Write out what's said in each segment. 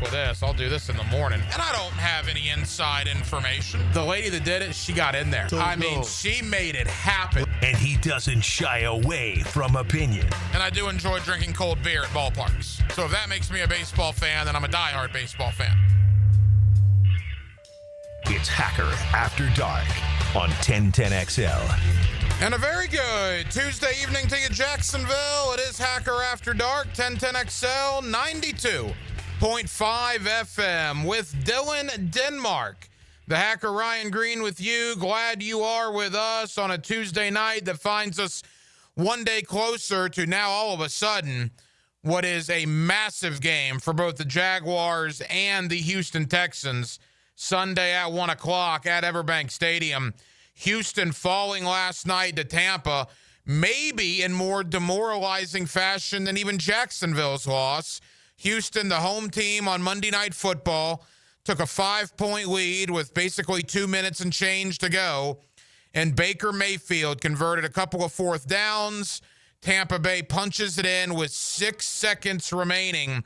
with this. I'll do this in the morning. And I don't have any inside information. The lady that did it, she got in there. She made it happen. And he doesn't shy away from opinion. And I do enjoy drinking cold beer at ballparks. So if that makes me a baseball fan, then I'm a diehard baseball fan. It's Hacker After Dark on 1010XL. And a very good Tuesday evening to you, Jacksonville. It is Hacker After Dark, 1010XL, 92.5 FM with Dylan Denmark. The Hacker Ryan Green with you. Glad you are with us on a Tuesday night that finds us one day closer to now all of a sudden what is a massive game for both the Jaguars and the Houston Texans. Sunday at 1 o'clock at Everbank Stadium. Houston falling last night to Tampa, maybe in more demoralizing fashion than even Jacksonville's loss. Houston, the home team on Monday Night Football, took a 5-point lead with basically 2 minutes and change to go. And Baker Mayfield converted a couple of fourth downs. Tampa Bay punches it in with 6 seconds remaining.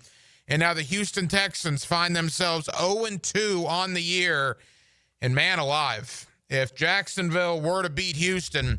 And now the Houston Texans find themselves 0-2 on the year. And man alive, if Jacksonville were to beat Houston,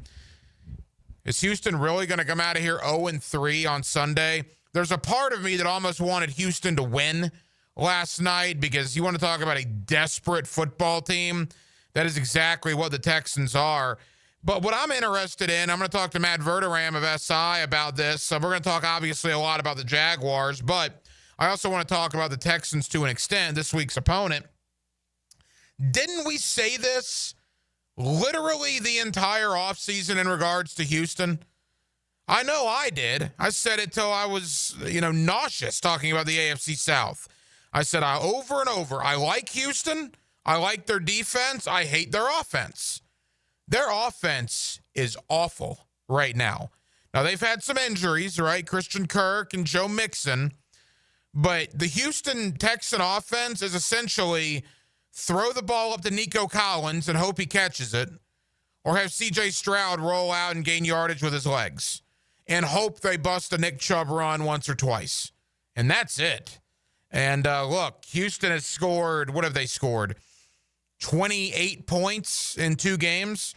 is Houston really going to come out of here 0-3 on Sunday? There's a part of me that almost wanted Houston to win last night because you want to talk about a desperate football team. That is exactly what the Texans are. But what I'm interested in, I'm going to talk to Matt Verram of SI about this. So we're going to talk obviously a lot about the Jaguars, but I also want to talk about the Texans to an extent, this week's opponent. Didn't we say this literally the entire offseason in regards to Houston? I know I did. I said it till I was, nauseous talking about the AFC South. I said over and over, I like Houston. I like their defense. I hate their offense. Their offense is awful right now. Now, they've had some injuries, right? Christian Kirk and Joe Mixon. But the Houston Texan offense is essentially throw the ball up to Nico Collins and hope he catches it, or have C.J. Stroud roll out and gain yardage with his legs and hope they bust a Nick Chubb run once or twice. And that's it. And look, Houston has scored, what have they scored? 28 points in 2 games.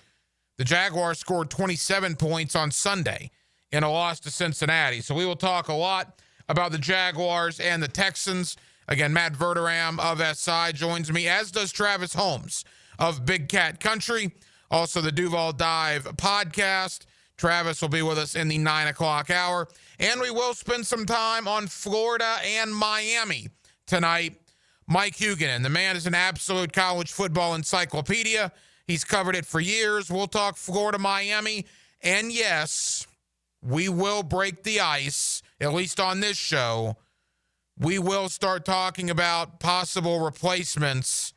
The Jaguars scored 27 points on Sunday in a loss to Cincinnati. So we will talk a lot about the Jaguars and the Texans. Again, Matt Verram of SI joins me, as does Travis Holmes of Big Cat Country. Also, the Duval Dive podcast. Travis will be with us in the 9 o'clock hour. And we will spend some time on Florida and Miami tonight. Mike Hugan, the man is an absolute college football encyclopedia. He's covered it for years. We'll talk Florida, Miami. And yes, we will break the ice, at least on this show. We will start talking about possible replacements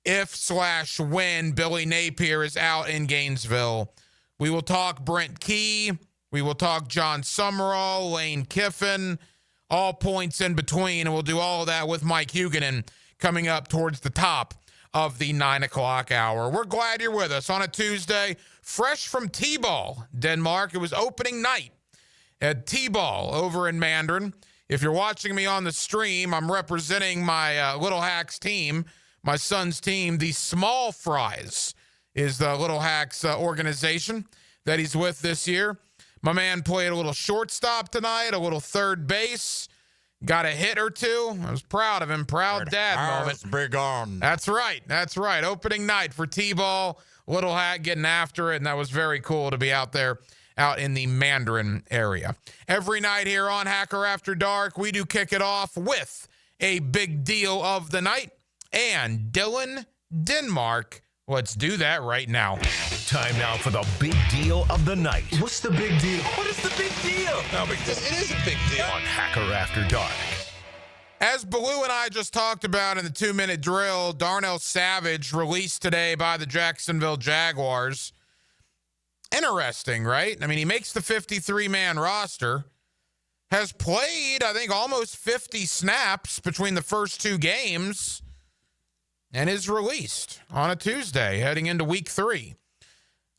if/when Billy Napier is out in Gainesville. We will talk Brent Key. We will talk John Summerall, Lane Kiffin, all points in between. And we'll do all of that with Mike Hugan coming up towards the top of the 9 o'clock hour. We're glad you're with us on a Tuesday, fresh from T-Ball, Denmark. It was opening night at T-Ball over in Mandarin. If you're watching me on the stream, I'm representing my Little Hacks team, my son's team. The Small Fries is the Little Hacks organization that he's with this year. My man played a little shortstop tonight, a little third base, got a hit or two. I was proud of him. Proud dad moment. Big on. That's right. That's right. Opening night for T-Ball. Little Hack getting after it, and that was very cool to be out there out in the Mandarin area. Every night here on Hacker After Dark, we do kick it off with a big deal of the night. And Dylan Denmark, let's do that right now. Time now for the big deal of the night. What's the big deal? What is the big deal? No big deal. It is a big deal. On Hacker After Dark. As Baloo and I just talked about in the 2-minute drill, Darnell Savage released today by the Jacksonville Jaguars. Interesting, right? I mean, he makes the 53-man roster, has played, I think, almost 50 snaps between the first 2 games, and is released on a Tuesday heading into week 3.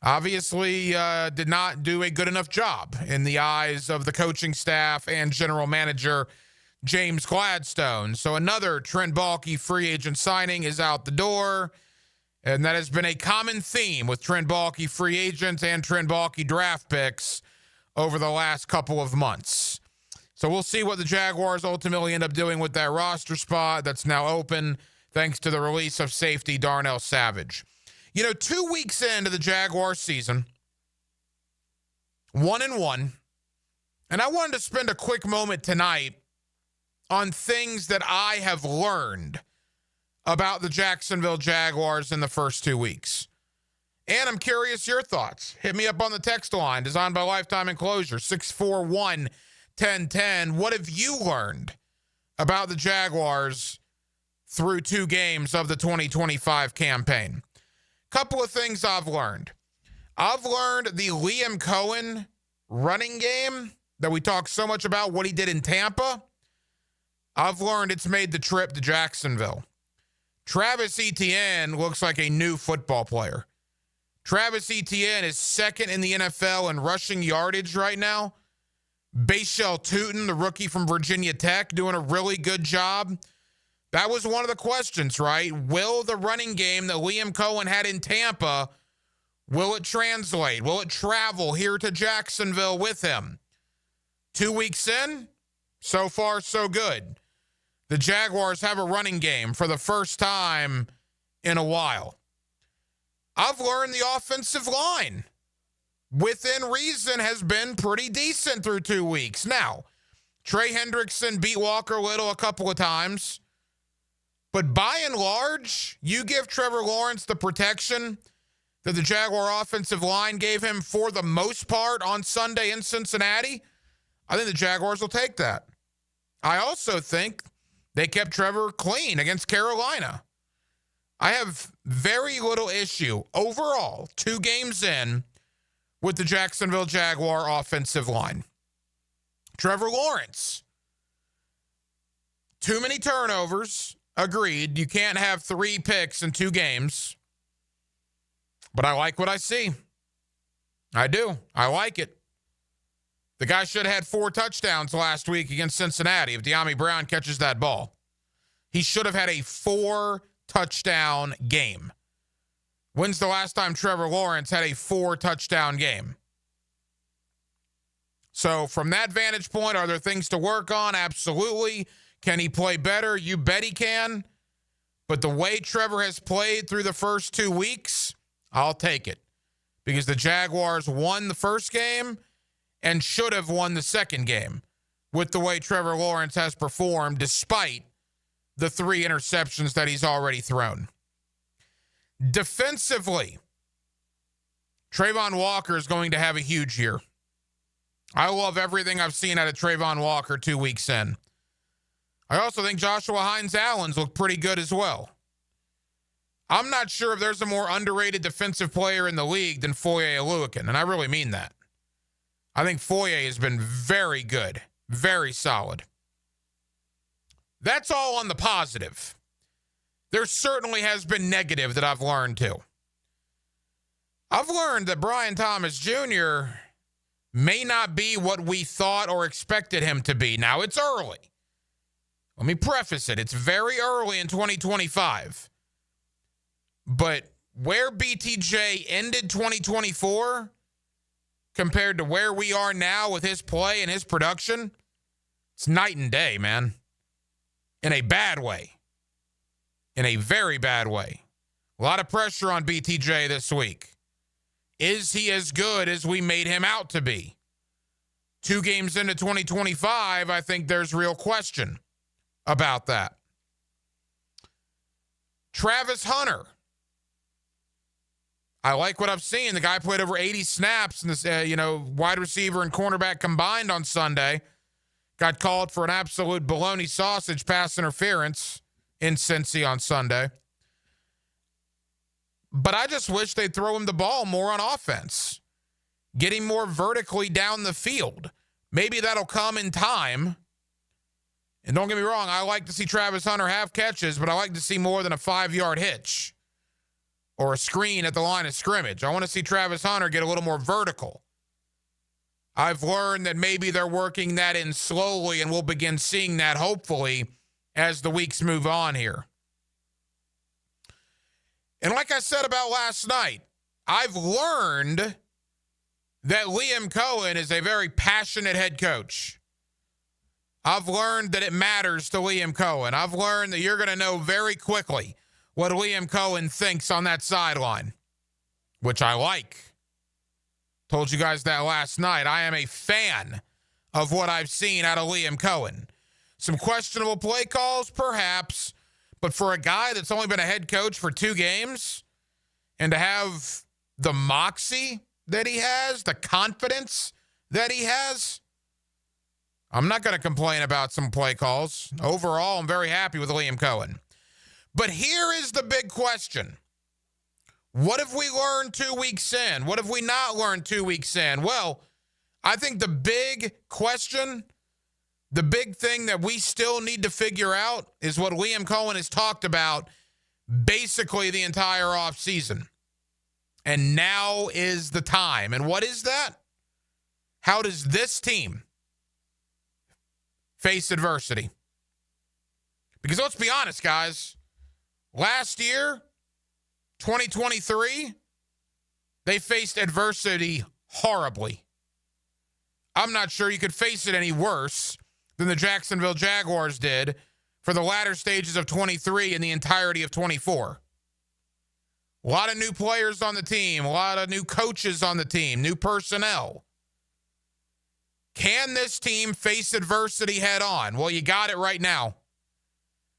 Obviously, did not do a good enough job in the eyes of the coaching staff and general manager James Gladstone. So another Trent Baalke free agent signing is out the door. And that has been a common theme with Trent Baalke free agents and Trent Baalke draft picks over the last couple of months. So we'll see what the Jaguars ultimately end up doing with that roster spot that's now open thanks to the release of safety Darnell Savage. 2 weeks into the Jaguar season, 1-1, and I wanted to spend a quick moment tonight on things that I have learned about the Jacksonville Jaguars in the first 2 weeks. And I'm curious your thoughts. Hit me up on the text line, designed by Lifetime Enclosure, 641-1010. What have you learned about the Jaguars through 2 games of the 2025 campaign? Couple of things I've learned. I've learned the Liam Cohen running game that we talk so much about, what he did in Tampa. I've learned it's made the trip to Jacksonville. Travis Etienne looks like a new football player. Travis Etienne is second in the NFL in rushing yardage right now. Bashal Tutin, the rookie from Virginia Tech, doing a really good job. That was one of the questions, right? Will the running game that Liam Cohen had in Tampa, will it translate? Will it travel here to Jacksonville with him? 2 weeks in, so far so good. The Jaguars have a running game for the first time in a while. I've learned the offensive line, within reason, has been pretty decent through 2 weeks. Now, Trey Hendrickson beat Walker Little a couple of times, but by and large, you give Trevor Lawrence the protection that the Jaguar offensive line gave him for the most part on Sunday in Cincinnati, I think the Jaguars will take that. I also think they kept Trevor clean against Carolina. I have very little issue overall, 2 games in, with the Jacksonville Jaguar offensive line. Trevor Lawrence, too many turnovers, agreed. You can't have 3 picks in 2 games. But I like what I see. I do. I like it. The guy should have had 4 touchdowns last week against Cincinnati if De'Ami Brown catches that ball. He should have had a 4-touchdown game. When's the last time Trevor Lawrence had a 4-touchdown game? So from that vantage point, are there things to work on? Absolutely. Can he play better? You bet he can. But the way Trevor has played through the first 2 weeks, I'll take it. Because the Jaguars won the first game and should have won the second game with the way Trevor Lawrence has performed despite the 3 interceptions that he's already thrown. Defensively, Trayvon Walker is going to have a huge year. I love everything I've seen out of Trayvon Walker 2 weeks in. I also think Joshua Hines-Allen's looked pretty good as well. I'm not sure if there's a more underrated defensive player in the league than Foye Oluokun, and I really mean that. I think Foye has been very good, very solid. That's all on the positive. There certainly has been negative that I've learned too. I've learned that Brian Thomas Jr. may not be what we thought or expected him to be. Now, it's early. Let me preface it. It's very early in 2025. But where BTJ ended 2024 compared to where we are now with his play and his production, it's night and day, man. In a bad way. In a very bad way. A lot of pressure on BTJ this week. Is he as good as we made him out to be? 2 games into 2025, I think there's real question about that. Travis Hunter. I like what I've seen. The guy played over 80 snaps in this, wide receiver and cornerback combined on Sunday. Got called for an absolute bologna sausage pass interference in Cincy on Sunday. But I just wish they'd throw him the ball more on offense. Get him more vertically down the field. Maybe that'll come in time. And don't get me wrong, I like to see Travis Hunter have catches, but I like to see more than a 5-yard hitch or a screen at the line of scrimmage. I want to see Travis Hunter get a little more vertical. I've learned that maybe they're working that in slowly, and we'll begin seeing that hopefully as the weeks move on here. And like I said about last night, I've learned that Liam Cohen is a very passionate head coach. I've learned that it matters to Liam Cohen. I've learned that you're going to know very quickly what Liam Cohen thinks on that sideline, which I like. Told you guys that last night. I am a fan of what I've seen out of Liam Cohen. Some questionable play calls, perhaps, but for a guy that's only been a head coach for 2 games and to have the moxie that he has, the confidence that he has, I'm not going to complain about some play calls. Overall, I'm very happy with Liam Cohen. But here is the big question. What have we learned 2 weeks in? What have we not learned 2 weeks in? Well, I think the big question, the big thing that we still need to figure out is what Liam Cohen has talked about basically the entire offseason. And now is the time. And what is that? How does this team face adversity? Because let's be honest, guys. Last year, 2023, they faced adversity horribly. I'm not sure you could face it any worse than the Jacksonville Jaguars did for the latter stages of 23 and the entirety of 24. A lot of new players on the team, a lot of new coaches on the team, new personnel. Can this team face adversity head on? Well, you got it right now.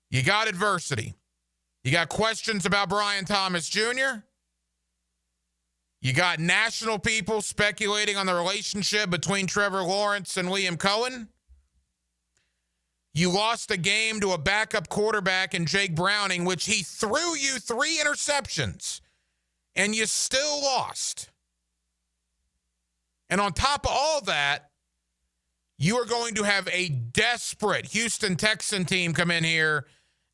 You got adversity. You got questions about Brian Thomas Jr. You got national people speculating on the relationship between Trevor Lawrence and Liam Cohen. You lost a game to a backup quarterback in Jake Browning, which he threw you 3 interceptions, and you still lost. And on top of all that, you are going to have a desperate Houston Texan team come in here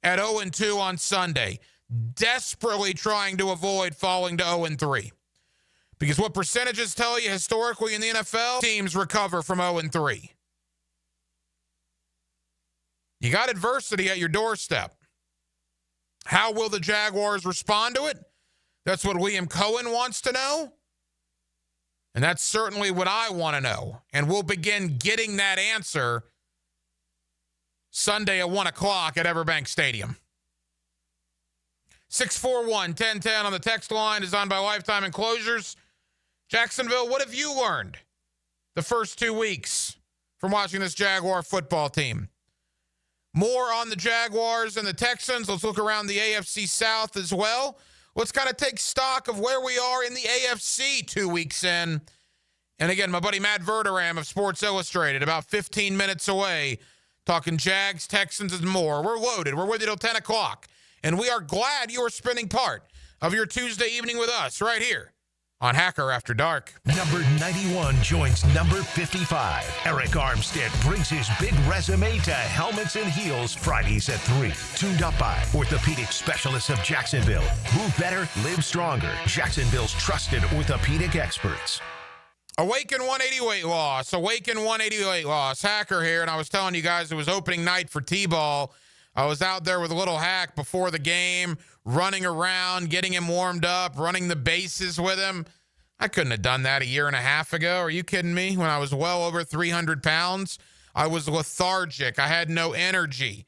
at 0-2 on Sunday, desperately trying to avoid falling to 0-3. Because what percentages tell you historically in the NFL, teams recover from 0-3. You got adversity at your doorstep. How will the Jaguars respond to it? That's what Liam Cohen wants to know. And that's certainly what I want to know. And we'll begin getting that answer Sunday at 1 o'clock at Everbank Stadium. 641-1010 on the text line, designed by Lifetime Enclosures. Jacksonville, what have you learned the first 2 weeks from watching this Jaguar football team? More on the Jaguars and the Texans. Let's look around the AFC South as well. Let's kind of take stock of where we are in the AFC 2 weeks in. And again, my buddy Matt Verram of Sports Illustrated, about 15 minutes away, talking Jags, Texans, and more. We're loaded. We're with you till 10 o'clock. And we are glad you are spending part of your Tuesday evening with us right here on Hacker After Dark. Number 91 joins number 55. Eric Armstead brings his big resume to Helmets and Heels Fridays at 3. Tuned up by orthopedic specialists of Jacksonville. Move better, live stronger. Jacksonville's trusted orthopedic experts. Awaken 180 weight loss. Awaken 180 weight loss. Hacker here, and I was telling you guys it was opening night for T-ball. I was out there with a little hack before the game, running around, getting him warmed up, running the bases with him. I couldn't have done that a year and a half ago. Are you kidding me? When I was well over 300 pounds, I was lethargic. I had no energy.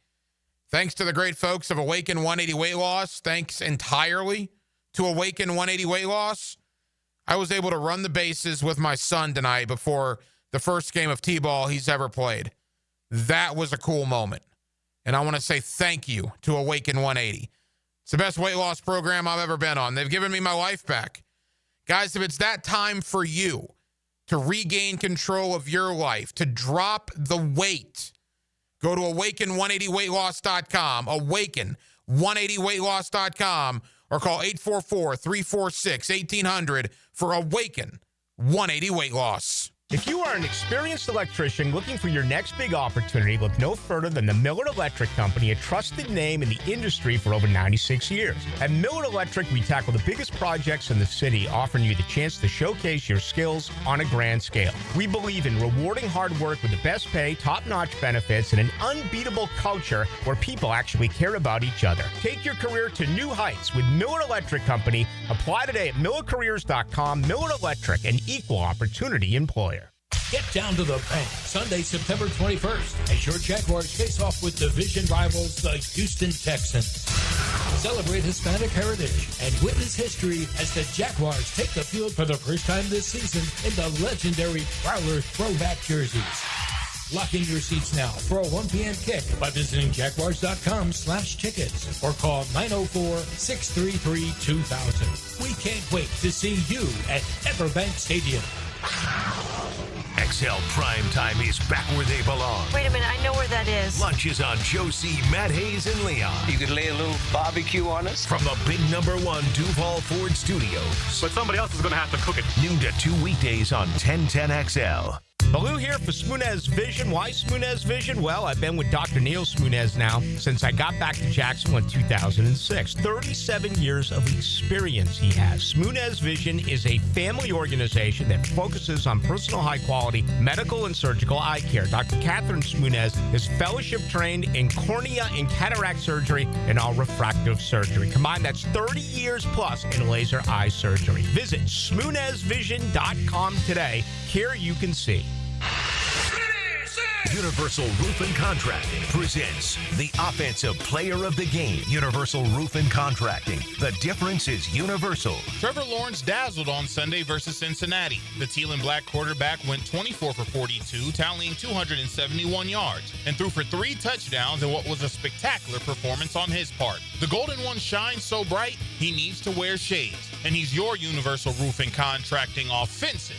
Thanks to the great folks of Awaken 180 Weight Loss, thanks entirely to Awaken 180 Weight Loss, I was able to run the bases with my son tonight before the first game of T-ball he's ever played. That was a cool moment. And I want to say thank you to Awaken 180. It's the best weight loss program I've ever been on. They've given me my life back. Guys, if it's that time for you to regain control of your life, to drop the weight, go to awaken180weightloss.com, awaken180weightloss.com, or call 844-346-1800 for Awaken 180 Weight Loss. If you are an experienced electrician looking for your next big opportunity, look no further than the Miller Electric Company, a trusted name in the industry for over 96 years. At Miller Electric, we tackle the biggest projects in the city, offering you the chance to showcase your skills on a grand scale. We believe in rewarding hard work with the best pay, top-notch benefits, and an unbeatable culture where people actually care about each other. Take your career to new heights with Miller Electric Company. Apply today at millercareers.com. Miller Electric, an equal opportunity employer. Get down to the bank Sunday, September 21st, as your Jaguars face off with division rivals, the Houston Texans. Celebrate Hispanic heritage and witness history as the Jaguars take the field for the first time this season in the legendary Prowler throwback jerseys. Lock in your seats now for a 1 p.m. kick by visiting jaguars.com/tickets or call 904-633-2000. We can't wait to see you at Everbank Stadium. XL Primetime is back where they belong. Wait a minute, I know where that is. Lunch is on Josie, Matt Hayes, and Leon. You could lay a little barbecue on us? From the big #1 Duval Ford Studios. But somebody else is going to have to cook it. Noon to 2 weekdays on 1010XL. Baloo here for Smoonez Vision. Why Smoonez Vision? Well, I've been with Dr. Neil Smoonez now since I got back to Jacksonville in 2006. 37 years of experience he has. Smoonez Vision is a family organization that focuses on personal high-quality medical and surgical eye care. Dr. Catherine Smoonez is fellowship trained in cornea and cataract surgery and all refractive surgery. Combined, that's 30 years plus in laser eye surgery. Visit SmoonezVision.com today. Care you can see. Universal Roof and Contracting presents the Offensive Player of the Game. Universal Roof and Contracting. The difference is universal. Trevor Lawrence dazzled on Sunday versus Cincinnati. The teal and black quarterback went 24 for 42, tallying 271 yards, and threw for 3 touchdowns in what was a spectacular performance on his part. The Golden One shines so bright, he needs to wear shades, and he's your Universal Roof and Contracting Offensive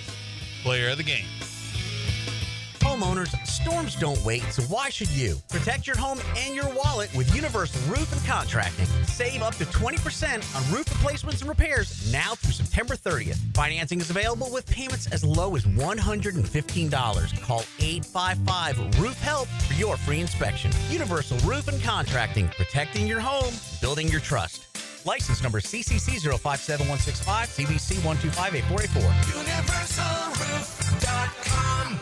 Player of the Game. Homeowners, storms don't wait, so why should you? Protect your home and your wallet with Universal Roof and Contracting. Save up to 20% on roof replacements and repairs now through September 30th. Financing is available with payments as low as $115. Call 855-ROOF-HELP for your free inspection. Universal Roof and Contracting, protecting your home, building your trust. License number CCC 057165, CBC 1258484. UniversalRoof.com.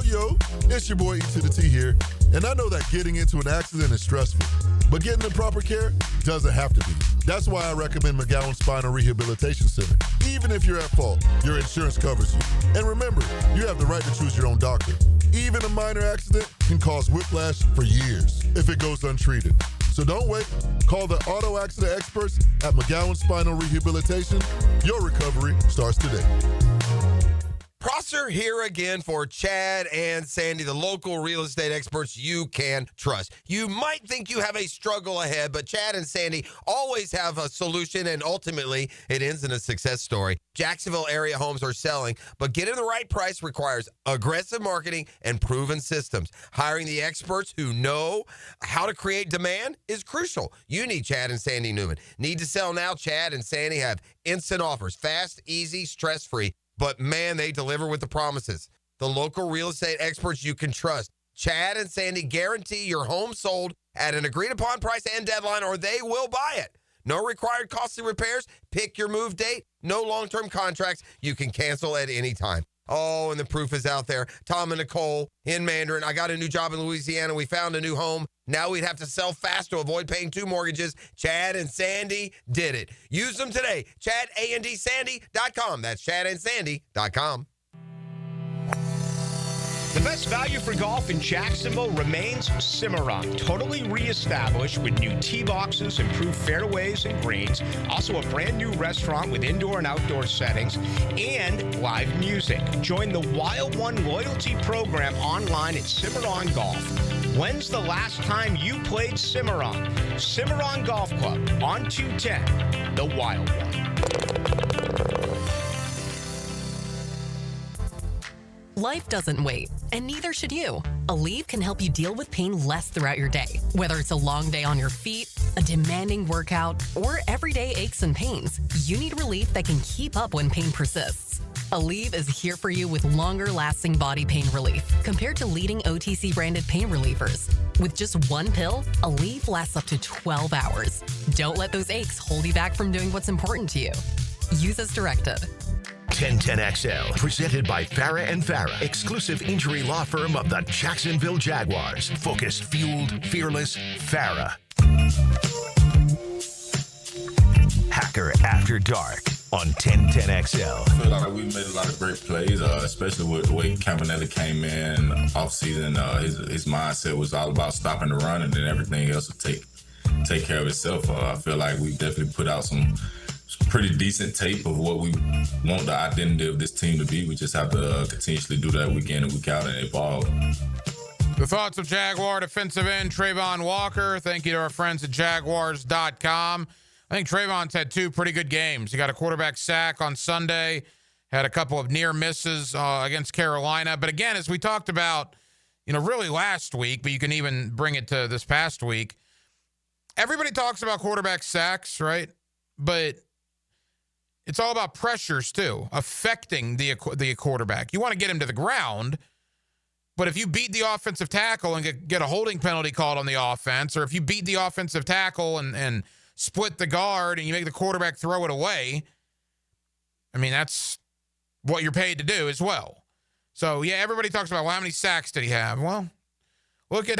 Yo, it's your boy E to the T here, and I know that getting into an accident is stressful, but getting the proper care doesn't have to be. That's why I recommend McGowan Spinal Rehabilitation Center. Even if you're at fault, your insurance covers you. And remember, you have the right to choose your own doctor. Even a minor accident can cause whiplash for years if it goes untreated. So don't wait. Call the auto accident experts at McGowan Spinal Rehabilitation. Your recovery starts today. Prosser here again for Chad and Sandy, the local real estate experts you can trust. You might think you have a struggle ahead, but Chad and Sandy always have a solution, and ultimately it ends in a success story. Jacksonville area homes are selling, but getting the right price requires aggressive marketing and proven systems. Hiring the experts who know how to create demand is crucial. You need Chad and Sandy Newman. Need to sell now? Chad and Sandy have instant offers. Fast, easy, stress-free. But, man, they deliver with the promises. The local real estate experts you can trust. Chad and Sandy guarantee your home sold at an agreed-upon price and deadline, or they will buy it. No required costly repairs. Pick your move date. No long-term contracts. You can cancel at any time. Oh, and the proof is out there. Tom and Nicole in Mandarin. I got a new job in Louisiana. We found a new home. Now we'd have to sell fast to avoid paying 2 mortgages. Chad and Sandy did it. Use them today. ChadAndSandy.com. That's ChadAndSandy.com. The best value for golf in Jacksonville remains Cimarron. Totally reestablished with new tee boxes, improved fairways and greens. Also a brand new restaurant with indoor and outdoor settings and live music. Join the Wild One loyalty program online at Cimarron Golf. When's the last time you played Cimarron? Cimarron Golf Club on 210, the Wild One. Life doesn't wait, and neither should you. Aleve can help you deal with pain less throughout your day. Whether it's a long day on your feet, a demanding workout, or everyday aches and pains, you need relief that can keep up when pain persists. Aleve is here for you with longer-lasting body pain relief compared to leading OTC-branded pain relievers. With just one pill, Aleve lasts up to 12 hours. Don't let those aches hold you back from doing what's important to you. Use as directed. 1010XL, presented by Farrah and Farrah, exclusive injury law firm of the Jacksonville Jaguars. Focused, fueled, fearless, Farrah. Hacker After Dark on 1010XL. I feel like we made a lot of great plays, especially with the way Campanelli came in offseason. His mindset was all about stopping the run, and then everything else would take care of itself. I feel like we definitely put out some pretty decent tape of what we want the identity of this team to be. We just have to continuously do that week in and week out and evolve. The thoughts of Jaguar defensive end Travon Walker. Thank you to our friends at Jaguars.com. I think Trayvon's had two pretty good games. He got a quarterback sack on Sunday, had a couple of near misses against Carolina. But again, as we talked about, really last week, but you can even bring it to this past week, everybody talks about quarterback sacks, right? But it's all about pressures, too, affecting the quarterback. You want to get him to the ground, but if you beat the offensive tackle and get a holding penalty called on the offense, or if you beat the offensive tackle and split the guard and you make the quarterback throw it away, I mean, that's what you're paid to do as well. So, yeah, everybody talks about, well, how many sacks did he have? Well, look at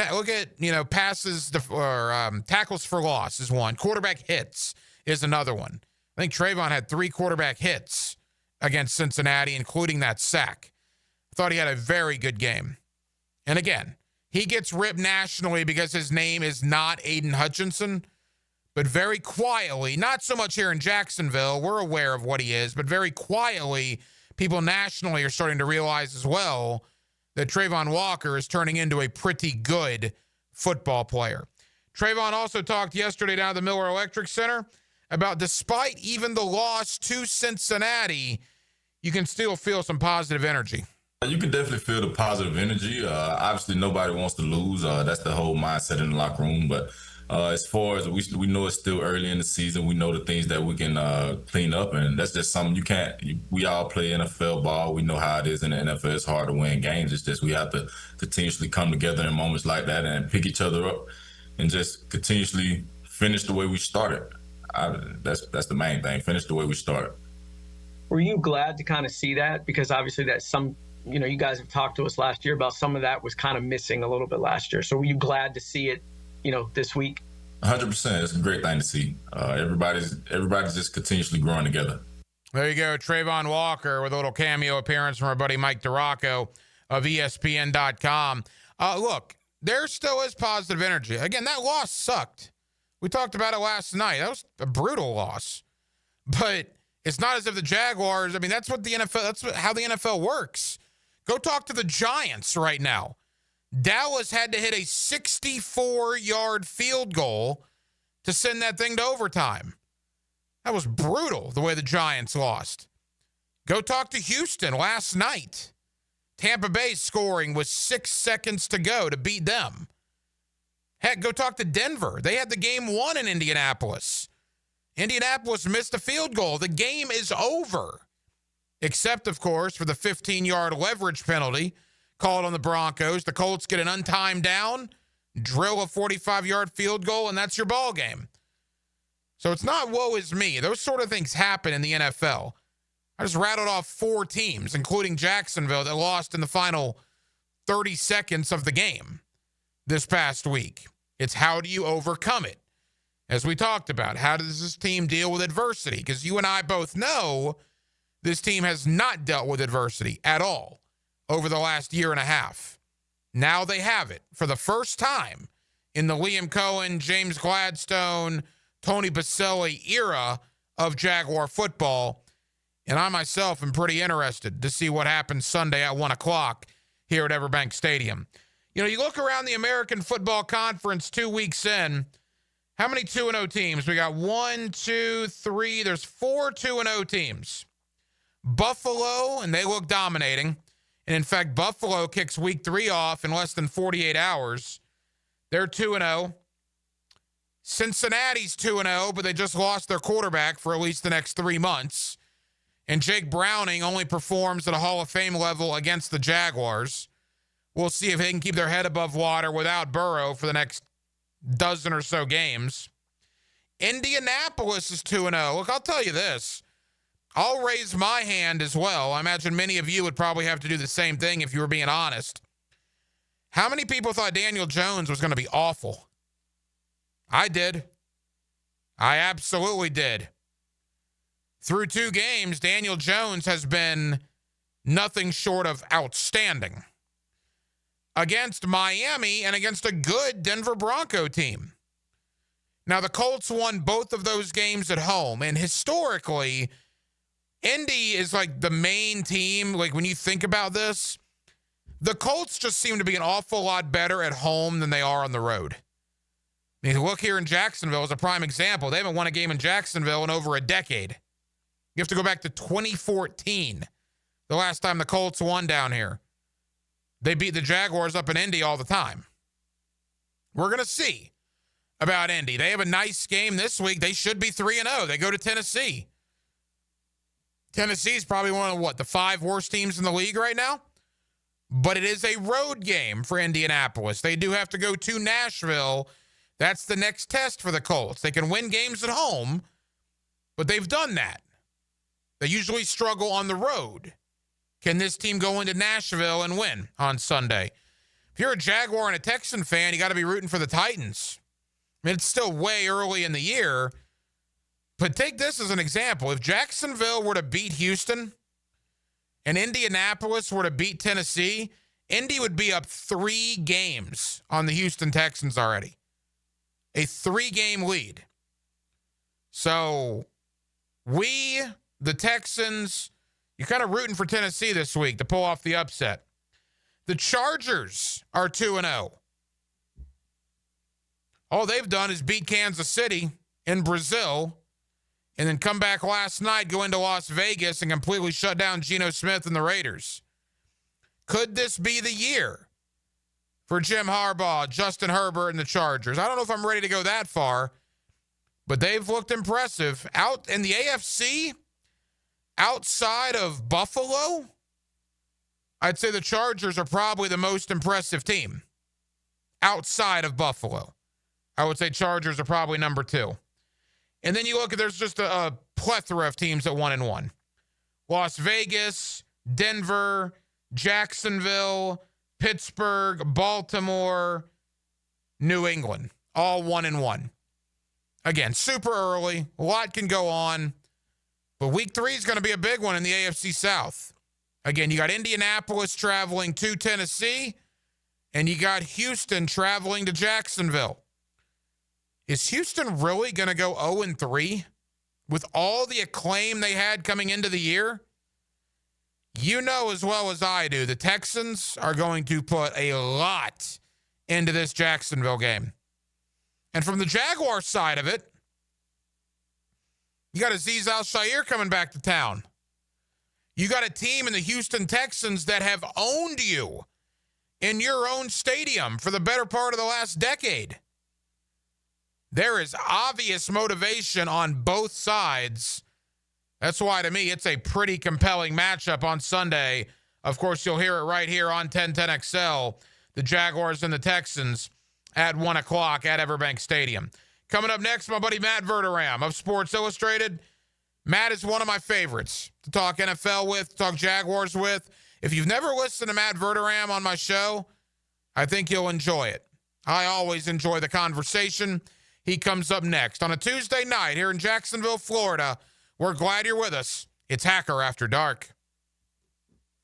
passes or tackles for loss is one. Quarterback hits is another one. I think Trayvon had 3 quarterback hits against Cincinnati, including that sack. I thought he had a very good game. And again, he gets ripped nationally because his name is not Aiden Hutchinson, but very quietly, not so much here in Jacksonville, we're aware of what he is, but very quietly, people nationally are starting to realize as well that Travon Walker is turning into a pretty good football player. Trayvon also talked yesterday down at the Miller Electric Center about, despite even the loss to Cincinnati, you can still feel some positive energy. You can definitely feel the positive energy. Obviously, nobody wants to lose. That's the whole mindset in the locker room. But as far as we know, it's still early in the season. We know the things that we can clean up, and that's just something we all play NFL ball. We know how it is in the NFL. It's hard to win games. It's just we have to continuously come together in moments like that and pick each other up and just continuously finish the way we started. That's the main thing. Finish the way we started. Were you glad to kind of see that? Because obviously that's you guys have talked to us last year about some of that was kind of missing a little bit last year. So were you glad to see it, this week? 100%. It's a great thing to see. Everybody's just continuously growing together. There you go. Travon Walker with a little cameo appearance from our buddy Mike DiRocco of ESPN.com. Look, there still is positive energy. Again, that loss sucked. We talked about it last night. That was a brutal loss. But it's not as if the Jaguars, that's what the NFL, how the NFL works. Go talk to the Giants right now. Dallas had to hit a 64-yard field goal to send that thing to overtime. That was brutal, the way the Giants lost. Go talk to Houston last night. Tampa Bay scoring with 6 seconds to go to beat them. Heck, go talk to Denver. They had the game won in Indianapolis. Indianapolis missed a field goal. The game is over. Except, of course, for the 15-yard leverage penalty called on the Broncos. The Colts get an untimed down, drill a 45-yard field goal, and that's your ball game. So it's not woe is me. Those sort of things happen in the NFL. I just rattled off 4 teams, including Jacksonville, that lost in the final 30 seconds of the game this past week. It's how do you overcome it? As we talked about, how does this team deal with adversity? Because you and I both know this team has not dealt with adversity at all over the last year and a half. Now they have it for the first time in the Liam Cohen, James Gladstone, Tony Baselli era of Jaguar football. And I myself am pretty interested to see what happens Sunday at 1 o'clock here at Everbank Stadium. You look around the American Football Conference 2 weeks in, how many 2-0 teams? We got 1, 2, 3. There's 4 2-0 teams. Buffalo, and they look dominating. And in fact, Buffalo kicks week 3 off in less than 48 hours. They're 2-0. Cincinnati's 2-0, but they just lost their quarterback for at least the next 3 months. And Jake Browning only performs at a Hall of Fame level against the Jaguars. We'll see if they can keep their head above water without Burrow for the next dozen or so games. Indianapolis is 2-0. Look, I'll tell you this. I'll raise my hand as well. I imagine many of you would probably have to do the same thing if you were being honest. How many people thought Daniel Jones was going to be awful? I did. I absolutely did. Through 2 games, Daniel Jones has been nothing short of outstanding against Miami and against a good Denver Bronco team. Now, the Colts won both of those games at home, and historically, Indy is like the main team. Like, when you think about this, the Colts just seem to be an awful lot better at home than they are on the road. I mean, look here in Jacksonville as a prime example. They haven't won a game in Jacksonville in over a decade. You have to go back to 2014, the last time the Colts won down here. They beat the Jaguars up in Indy all the time. We're going to see about Indy. They have a nice game this week. They should be 3-0. They go to Tennessee. Tennessee's probably one of, the 5 worst teams in the league right now? But it is a road game for Indianapolis. They do have to go to Nashville. That's the next test for the Colts. They can win games at home, but they've done that. They usually struggle on the road. Can this team go into Nashville and win on Sunday? If you're a Jaguar and a Texan fan, you got to be rooting for the Titans. I mean, it's still way early in the year, but take this as an example. If Jacksonville were to beat Houston and Indianapolis were to beat Tennessee, Indy would be up 3 games on the Houston Texans already. A 3-game lead. So we, the Texans, you're kind of rooting for Tennessee this week to pull off the upset. The Chargers are 2-0. All they've done is beat Kansas City in Brazil and then come back last night, go into Las Vegas, and completely shut down Geno Smith and the Raiders. Could this be the year for Jim Harbaugh, Justin Herbert, and the Chargers? I don't know if I'm ready to go that far, but they've looked impressive. Out in the AFC, outside of Buffalo, I'd say the Chargers are probably the most impressive team. Outside of Buffalo, I would say Chargers are probably number 2. And then you look at, there's just a plethora of teams at 1-1. Las Vegas, Denver, Jacksonville, Pittsburgh, Baltimore, New England, all 1-1. Again, super early. A lot can go on. But week 3 is going to be a big one in the AFC South. Again, you got Indianapolis traveling to Tennessee, and you got Houston traveling to Jacksonville. Is Houston really going to go 0-3 with all the acclaim they had coming into the year? You know as well as I do, the Texans are going to put a lot into this Jacksonville game. And from the Jaguar side of it, you got Azeez Al-Shaair coming back to town. You got a team in the Houston Texans that have owned you in your own stadium for the better part of the last decade. There is obvious motivation on both sides. That's why, to me, it's a pretty compelling matchup on Sunday. Of course, you'll hear it right here on 1010XL, the Jaguars and the Texans at 1 o'clock at Everbank Stadium. Coming up next, my buddy Matt Verram of Sports Illustrated. Matt is one of my favorites to talk NFL with, to talk Jaguars with. If you've never listened to Matt Verram on my show, I think you'll enjoy it. I always enjoy the conversation. He comes up next on a Tuesday night here in Jacksonville, Florida. We're glad you're with us. It's Hacker After Dark.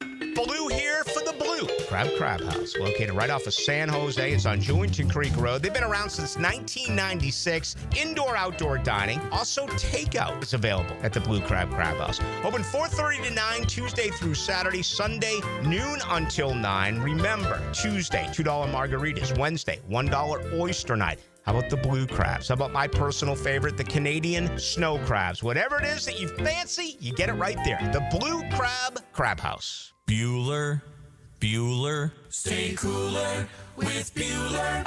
Blue here for the Blue Crab House, located right off of San Jose. It's on Jewington Creek Road. They've been around since 1996. Indoor-outdoor dining. Also, takeout is available at the Blue Crab House. Open 4:30 to 9, Tuesday through Saturday. Sunday, noon until 9. Remember, Tuesday, $2 margaritas. Wednesday, $1 oyster night. How about the blue crabs? How about my personal favorite, the Canadian snow crabs? Whatever it is that you fancy, you get it right there. The Blue Crab House. Bueller, stay cooler with Bueller.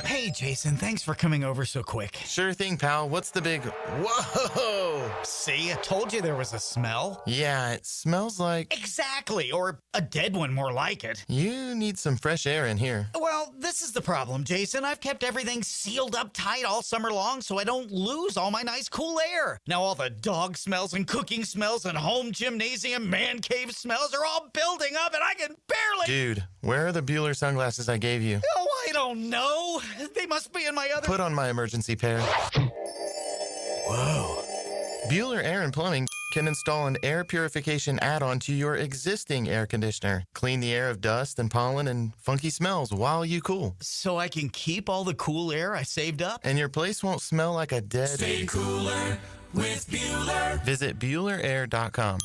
Hey, Hey, Jason, thanks for coming over so quick. Sure thing, pal. What's the big... Whoa! See, I told you there was a smell. Yeah, it smells like... Exactly, or a dead one more like it. You need some fresh air in here. Well, this is the problem, Jason. I've kept everything sealed up tight all summer long so I don't lose all my nice cool air. Now all the dog smells and cooking smells and home gymnasium, man cave smells are all building up and I can barely... Dude, where are the Bueller sunglasses I gave you? Oh, I don't know. They must be in my other... Put on my emergency pair. Whoa. Bueller Air and Plumbing can install an air purification add-on to your existing air conditioner. Clean the air of dust and pollen and funky smells while you cool. So I can keep all the cool air I saved up? And your place won't smell like a dead... Stay cooler with Bueller. Visit BuellerAir.com.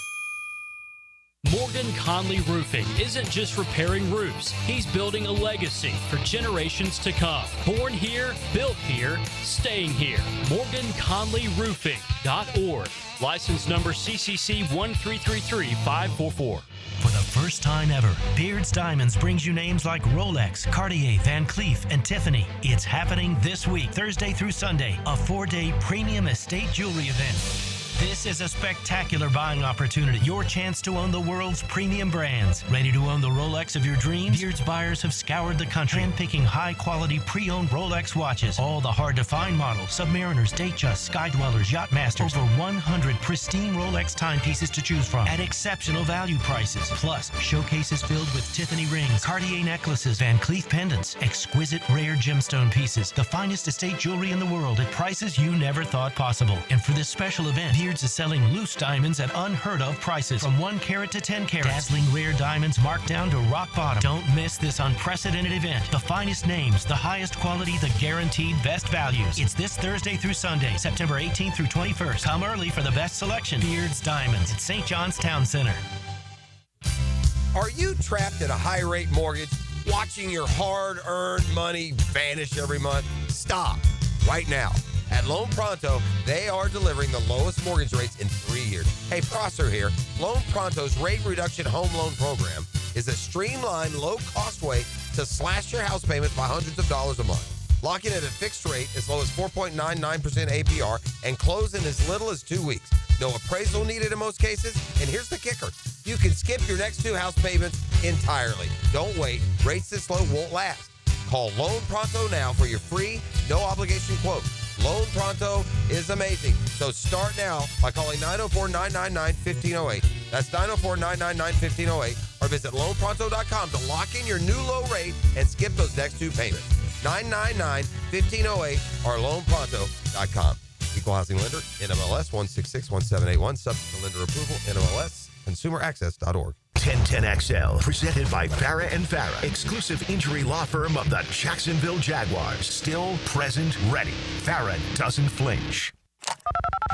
Morgan Conley Roofing isn't just repairing roofs. He's building a legacy for generations to come. Born here, built here, staying here. MorganConleyRoofing.org. License number CCC 1333544. For the first time ever, Beard's Diamonds brings you names like Rolex, Cartier, Van Cleef, and Tiffany. It's happening this week, Thursday through Sunday, a 4-day premium estate jewelry event. This is a spectacular buying opportunity. Your chance to own the world's premium brands. Ready to own the Rolex of your dreams? Beard's buyers have scoured the country, handpicking high-quality pre-owned Rolex watches. All the hard-to-find models. Submariners, Datejust, Skydwellers, Yachtmasters. Over 100 pristine Rolex timepieces to choose from at exceptional value prices. Plus, showcases filled with Tiffany rings, Cartier necklaces, Van Cleef pendants, exquisite rare gemstone pieces. The finest estate jewelry in the world at prices you never thought possible. And for this special event, Beards is selling loose diamonds at unheard of prices from 1 carat to 10 carats. Dazzling rare diamonds marked down to rock bottom. Don't miss this unprecedented event. The finest names, the highest quality, the guaranteed best values. It's this Thursday through Sunday, September 18th through 21st. Come early for the best selection. Beards Diamonds at St. John's Town Center. Are you trapped at a high-rate mortgage, watching your hard-earned money vanish every month? Stop right now. At Loan Pronto, they are delivering the lowest mortgage rates in 3 years. Hey, Prosser here. Loan Pronto's rate reduction home loan program is a streamlined, low-cost way to slash your house payments by hundreds of dollars a month. Lock in at a fixed rate as low as 4.99% APR and close in as little as 2 weeks. No appraisal needed in most cases. And here's the kicker. You can skip your next 2 house payments entirely. Don't wait. Rates this low won't last. Call Loan Pronto now for your free, no-obligation quote. Loan Pronto is amazing. So start now by calling 904-999-1508. That's 904-999-1508. Or visit loanpronto.com to lock in your new low rate and skip those next 2 payments. 999-1508 or loanpronto.com. Equal housing lender, NMLS 1661781. Subject to lender approval, NMLS, consumeraccess.org. 1010XL, presented by Verram and Verram, exclusive injury law firm of the Jacksonville Jaguars. Still present, ready. Verram doesn't flinch.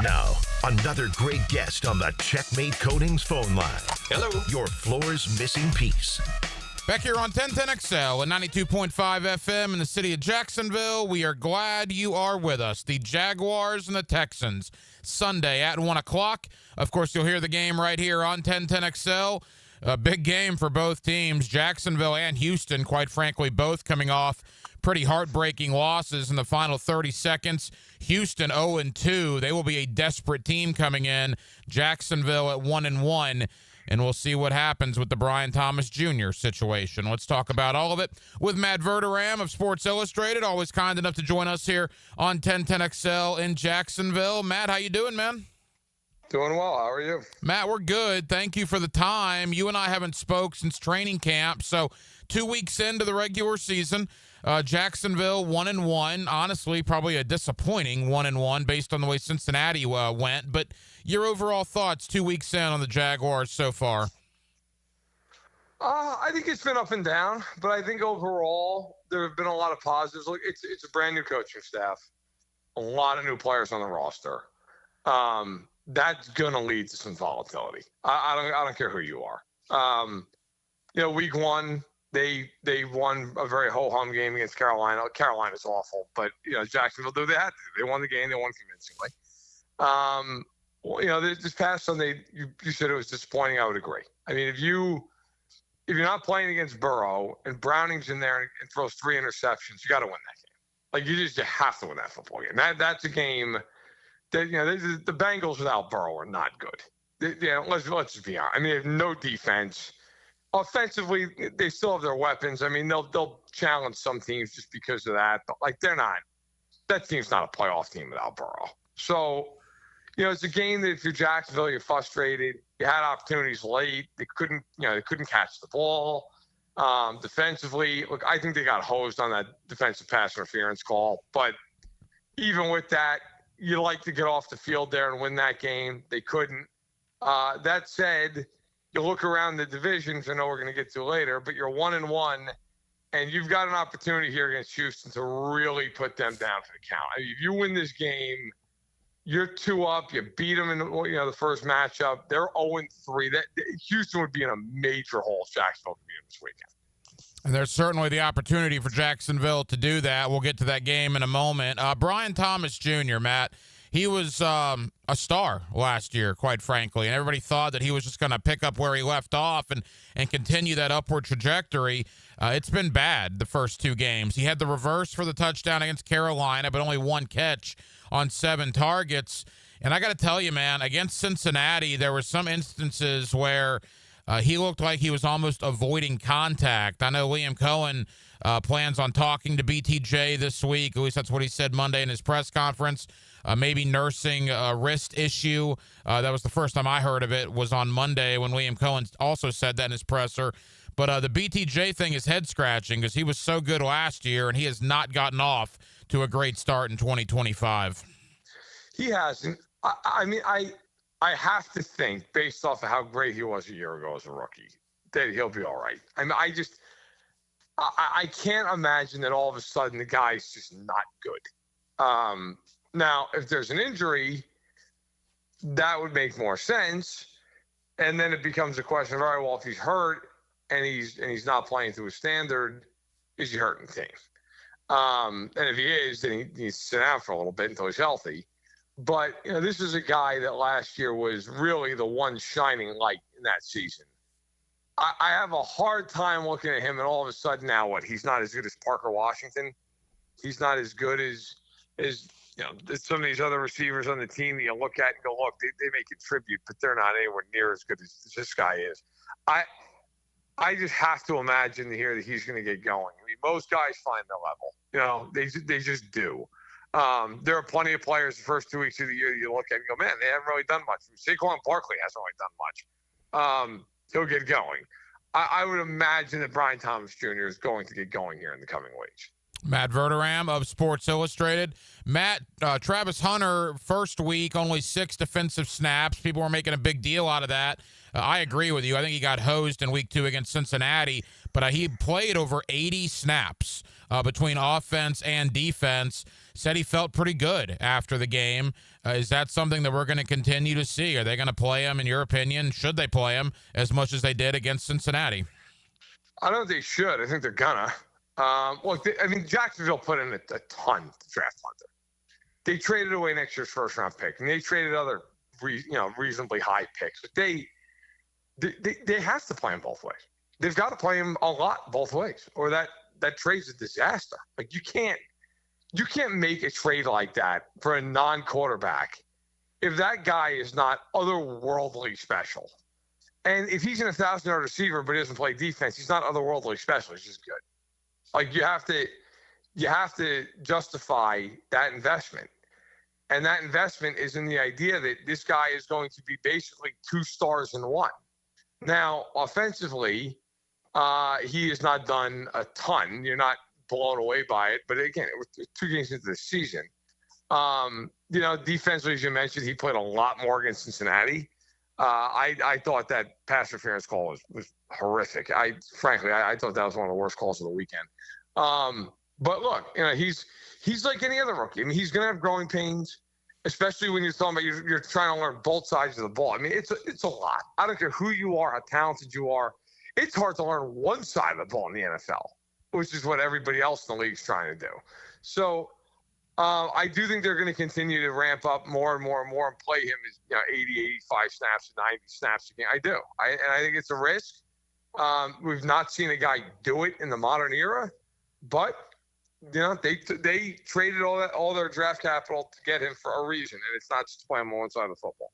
Now, another great guest on the Checkmate Coatings phone line. Hello. Your floor's missing piece. Back here on 1010XL and 92.5 FM in the city of Jacksonville, we are glad you are with us. The Jaguars and the Texans, Sunday at 1 o'clock. Of course, you'll hear the game right here on 1010XL. A big game for both teams, Jacksonville and Houston, quite frankly, both coming off pretty heartbreaking losses in the final 30 seconds. Houston 0-2. They will be a desperate team coming in. Jacksonville at 1-1. And we'll see what happens with the Brian Thomas Jr. situation. Let's talk about all of it with Matt Verram of Sports Illustrated, always kind enough to join us here on 1010XL in Jacksonville. Matt, how you doing, man? Doing well. How are you? Matt, we're good. Thank you for the time. You and I haven't spoke since training camp. So 2 weeks into the regular season, Jacksonville 1-1. Honestly, probably a disappointing 1-1 based on the way Cincinnati went. But your overall thoughts 2 weeks in on the Jaguars so far? I think it's been up and down, but I think overall there have been a lot of positives. Look, it's a brand new coaching staff, a lot of new players on the roster. That's going to lead to some volatility. I don't care who you are. Week one, they won a very ho-hum game against Carolina. Carolina's awful, but Jacksonville, they had to. They won the game. They won convincingly. This past Sunday, you said it was disappointing. I would agree. I mean, if you're not playing against Burrow and Browning's in there and throws 3 interceptions, you got to win that game. Like you have to win that football game. That's a game that the Bengals without Burrow are not good. Let's just be honest. I mean, they have no defense. Offensively, they still have their weapons. I mean, they'll challenge some teams just because of that. But like they're not. That team's not a playoff team without Burrow. So, it's a game that if you're Jacksonville, you're frustrated. You had opportunities late. They couldn't catch the ball. Defensively, look, I think they got hosed on that defensive pass interference call. But even with that, you like to get off the field there and win that game. They couldn't. That said, you look around the divisions. I know we're going to get to later, but you're 1-1, and you've got an opportunity here against Houston to really put them down for the count. I mean, if you win this game, you're 2 up. You beat them in the first matchup. They're 0-3. That Houston would be in a major hole if Jacksonville could beat them this weekend. And there's certainly the opportunity for Jacksonville to do that. We'll get to that game in a moment. Brian Thomas Jr., Matt, he was a star last year, quite frankly, and everybody thought that he was just going to pick up where he left off and continue that upward trajectory. It's been bad the first 2 games. He had the reverse for the touchdown against Carolina, but only 1 catch on 7 targets. And I got to tell you, man, against Cincinnati, there were some instances where he looked like he was almost avoiding contact. I know Liam Cohen plans on talking to BTJ this week. At least that's what he said Monday in his press conference. Maybe nursing a wrist issue. That was the first time I heard of it, was on Monday when Liam Cohen also said that in his presser. But the BTJ thing is head-scratching because he was so good last year, and he has not gotten off to a great start in 2025. He hasn't. I mean, I have to think, based off of how great he was a year ago as a rookie, that he'll be all right. I mean, I can't imagine that all of a sudden the guy's just not good. Now, if there's an injury, that would make more sense. And then it becomes a question of, all right, well, if he's hurt and he's not playing to his standard, is he hurting the team? And if he is, then he needs to sit down for a little bit until he's healthy. But, this is a guy that last year was really the one shining light in that season. I have a hard time looking at him and all of a sudden now he's not as good as Parker Washington. He's not as good as some of these other receivers on the team that you look at and go, look, they may contribute, but they're not anywhere near as good as this guy is. I just have to imagine here that he's going to get going. I mean, most guys find their level. They just do. There are plenty of players the first 2 weeks of the year you look at and go, man, they haven't really done much. Saquon Barkley hasn't really done much. He'll get going. I would imagine that Brian Thomas Jr. is going to get going here in the coming weeks. Matt Verram of Sports Illustrated. Matt, Travis Hunter, first week, only 6 defensive snaps. People were making a big deal out of that. I agree with you. I think he got hosed in week 2 against Cincinnati, but he played over 80 snaps between offense and defense. Said he felt pretty good after the game. Is that something that we're going to continue to see? Are they going to play him, in your opinion? Should they play him as much as they did against Cincinnati? I don't think they should. I think they're gonna. Look, Jacksonville put in a ton to draft Hunter. They traded away next year's first-round pick, and they traded other, reasonably high picks. But they have to play him both ways. They've got to play him a lot both ways, or that trade's a disaster. Like you can't make a trade like that for a non-quarterback if that guy is not otherworldly special. And if he's an 1,000-yard receiver but he doesn't play defense, he's not otherworldly special. He's just good. Like you have to justify that investment. And that investment is in the idea that this guy is going to be basically 2 stars in one. Now, offensively, he has not done a ton. You're not blown away by it. But again, it was 2 games into the season. Defensively, as you mentioned, he played a lot more against Cincinnati. I thought that pass interference call was horrific. Frankly, I thought that was one of the worst calls of the weekend. But look, he's like any other rookie. I mean, he's going to have growing pains, especially when you're talking about you're trying to learn both sides of the ball. I mean, it's a lot. I don't care who you are, how talented you are. It's hard to learn one side of the ball in the NFL, which is what everybody else in the league is trying to do. So I do think they're going to continue to ramp up more and more and more and play him as 80, 85 snaps, 90 snaps a game. I do. And I think it's a risk. We've not seen a guy do it in the modern era, but they traded all their draft capital to get him for a reason, and it's not just to play him on one side of the football.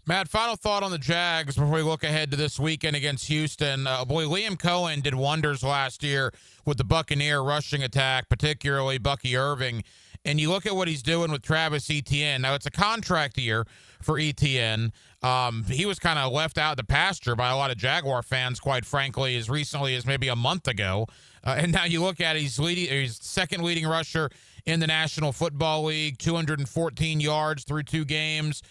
Matt, final thought on the Jags before we look ahead to this weekend against Houston. Liam Cohen did wonders last year with the Buccaneer rushing attack, particularly Bucky Irving. And you look at what he's doing with Travis Etienne. Now, it's a contract year for Etienne. He was kind of left out of the pasture by a lot of Jaguar fans, quite frankly, as recently as maybe a month ago. And now you look at he's second leading rusher in the National Football League, 214 yards through 2 games.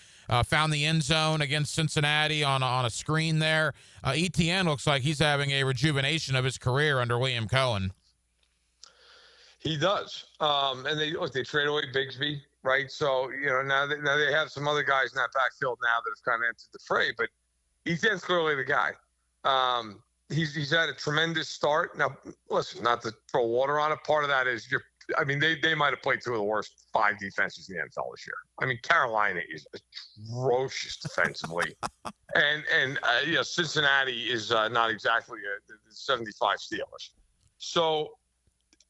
Found the end zone against Cincinnati on a screen there. Etienne looks like he's having a rejuvenation of his career under Liam Cohen. He does. And they trade away Bigsby, right? So, now they have some other guys in that backfield now that have kind of entered the fray, but Etienne's clearly the guy. He's had a tremendous start. Now, listen, not to throw water on it. Part of that is they might have played 2 of the worst 5 defenses in the NFL this year. I mean, Carolina is atrocious defensively, and Cincinnati is not exactly the 75 Steelers. So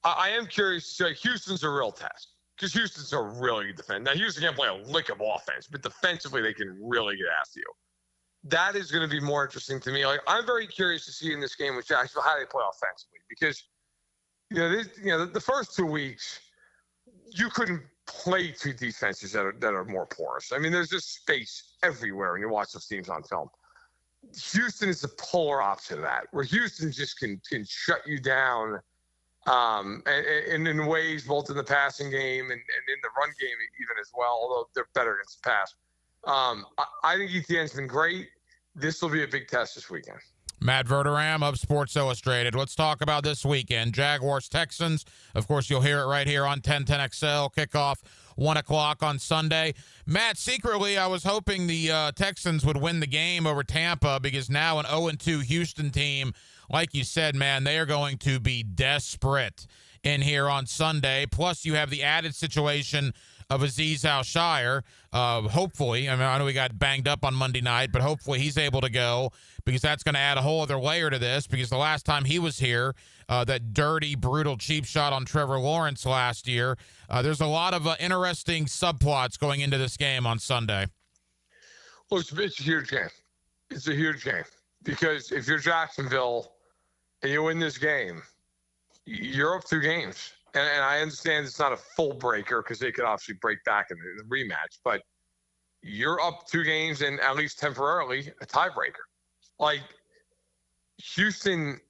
I am curious. Houston's a real test because Houston's a really good defense. Now, Houston can't play a lick of offense, but defensively they can really get after you. That is going to be more interesting to me. Like, I'm very curious to see in this game with Jacksonville how they play offensively because the first 2 weeks, you couldn't play 2 defenses that are more porous. I mean, there's just space everywhere when you watch those teams on film. Houston is the polar opposite of that, where Houston just can shut you down, and in ways both in the passing game and in the run game even as well. Although they're better against the pass. I think Etienne's been great. This will be a big test this weekend. Matt Verram of Sports Illustrated. Let's talk about this weekend. Jaguars, Texans. Of course, you'll hear it right here on 1010XL. Kickoff 1 o'clock on Sunday. Matt, secretly, I was hoping the Texans would win the game over Tampa because now an 0-2 Houston team, like you said, man, they are going to be desperate in here on Sunday. Plus, you have the added situation of Azeez Al-Shire. Hopefully, I know he got banged up on Monday night, but hopefully he's able to go because that's going to add a whole other layer to this because the last time he was here, that dirty, brutal, cheap shot on Trevor Lawrence last year, there's a lot of interesting subplots going into this game on Sunday. Well, it's a huge game. It's a huge game because if you're Jacksonville and you win this game, you're up 2 games. And I understand it's not a full breaker because they could obviously break back in the rematch, but you're up 2 games and at least temporarily a tiebreaker. Like Houston,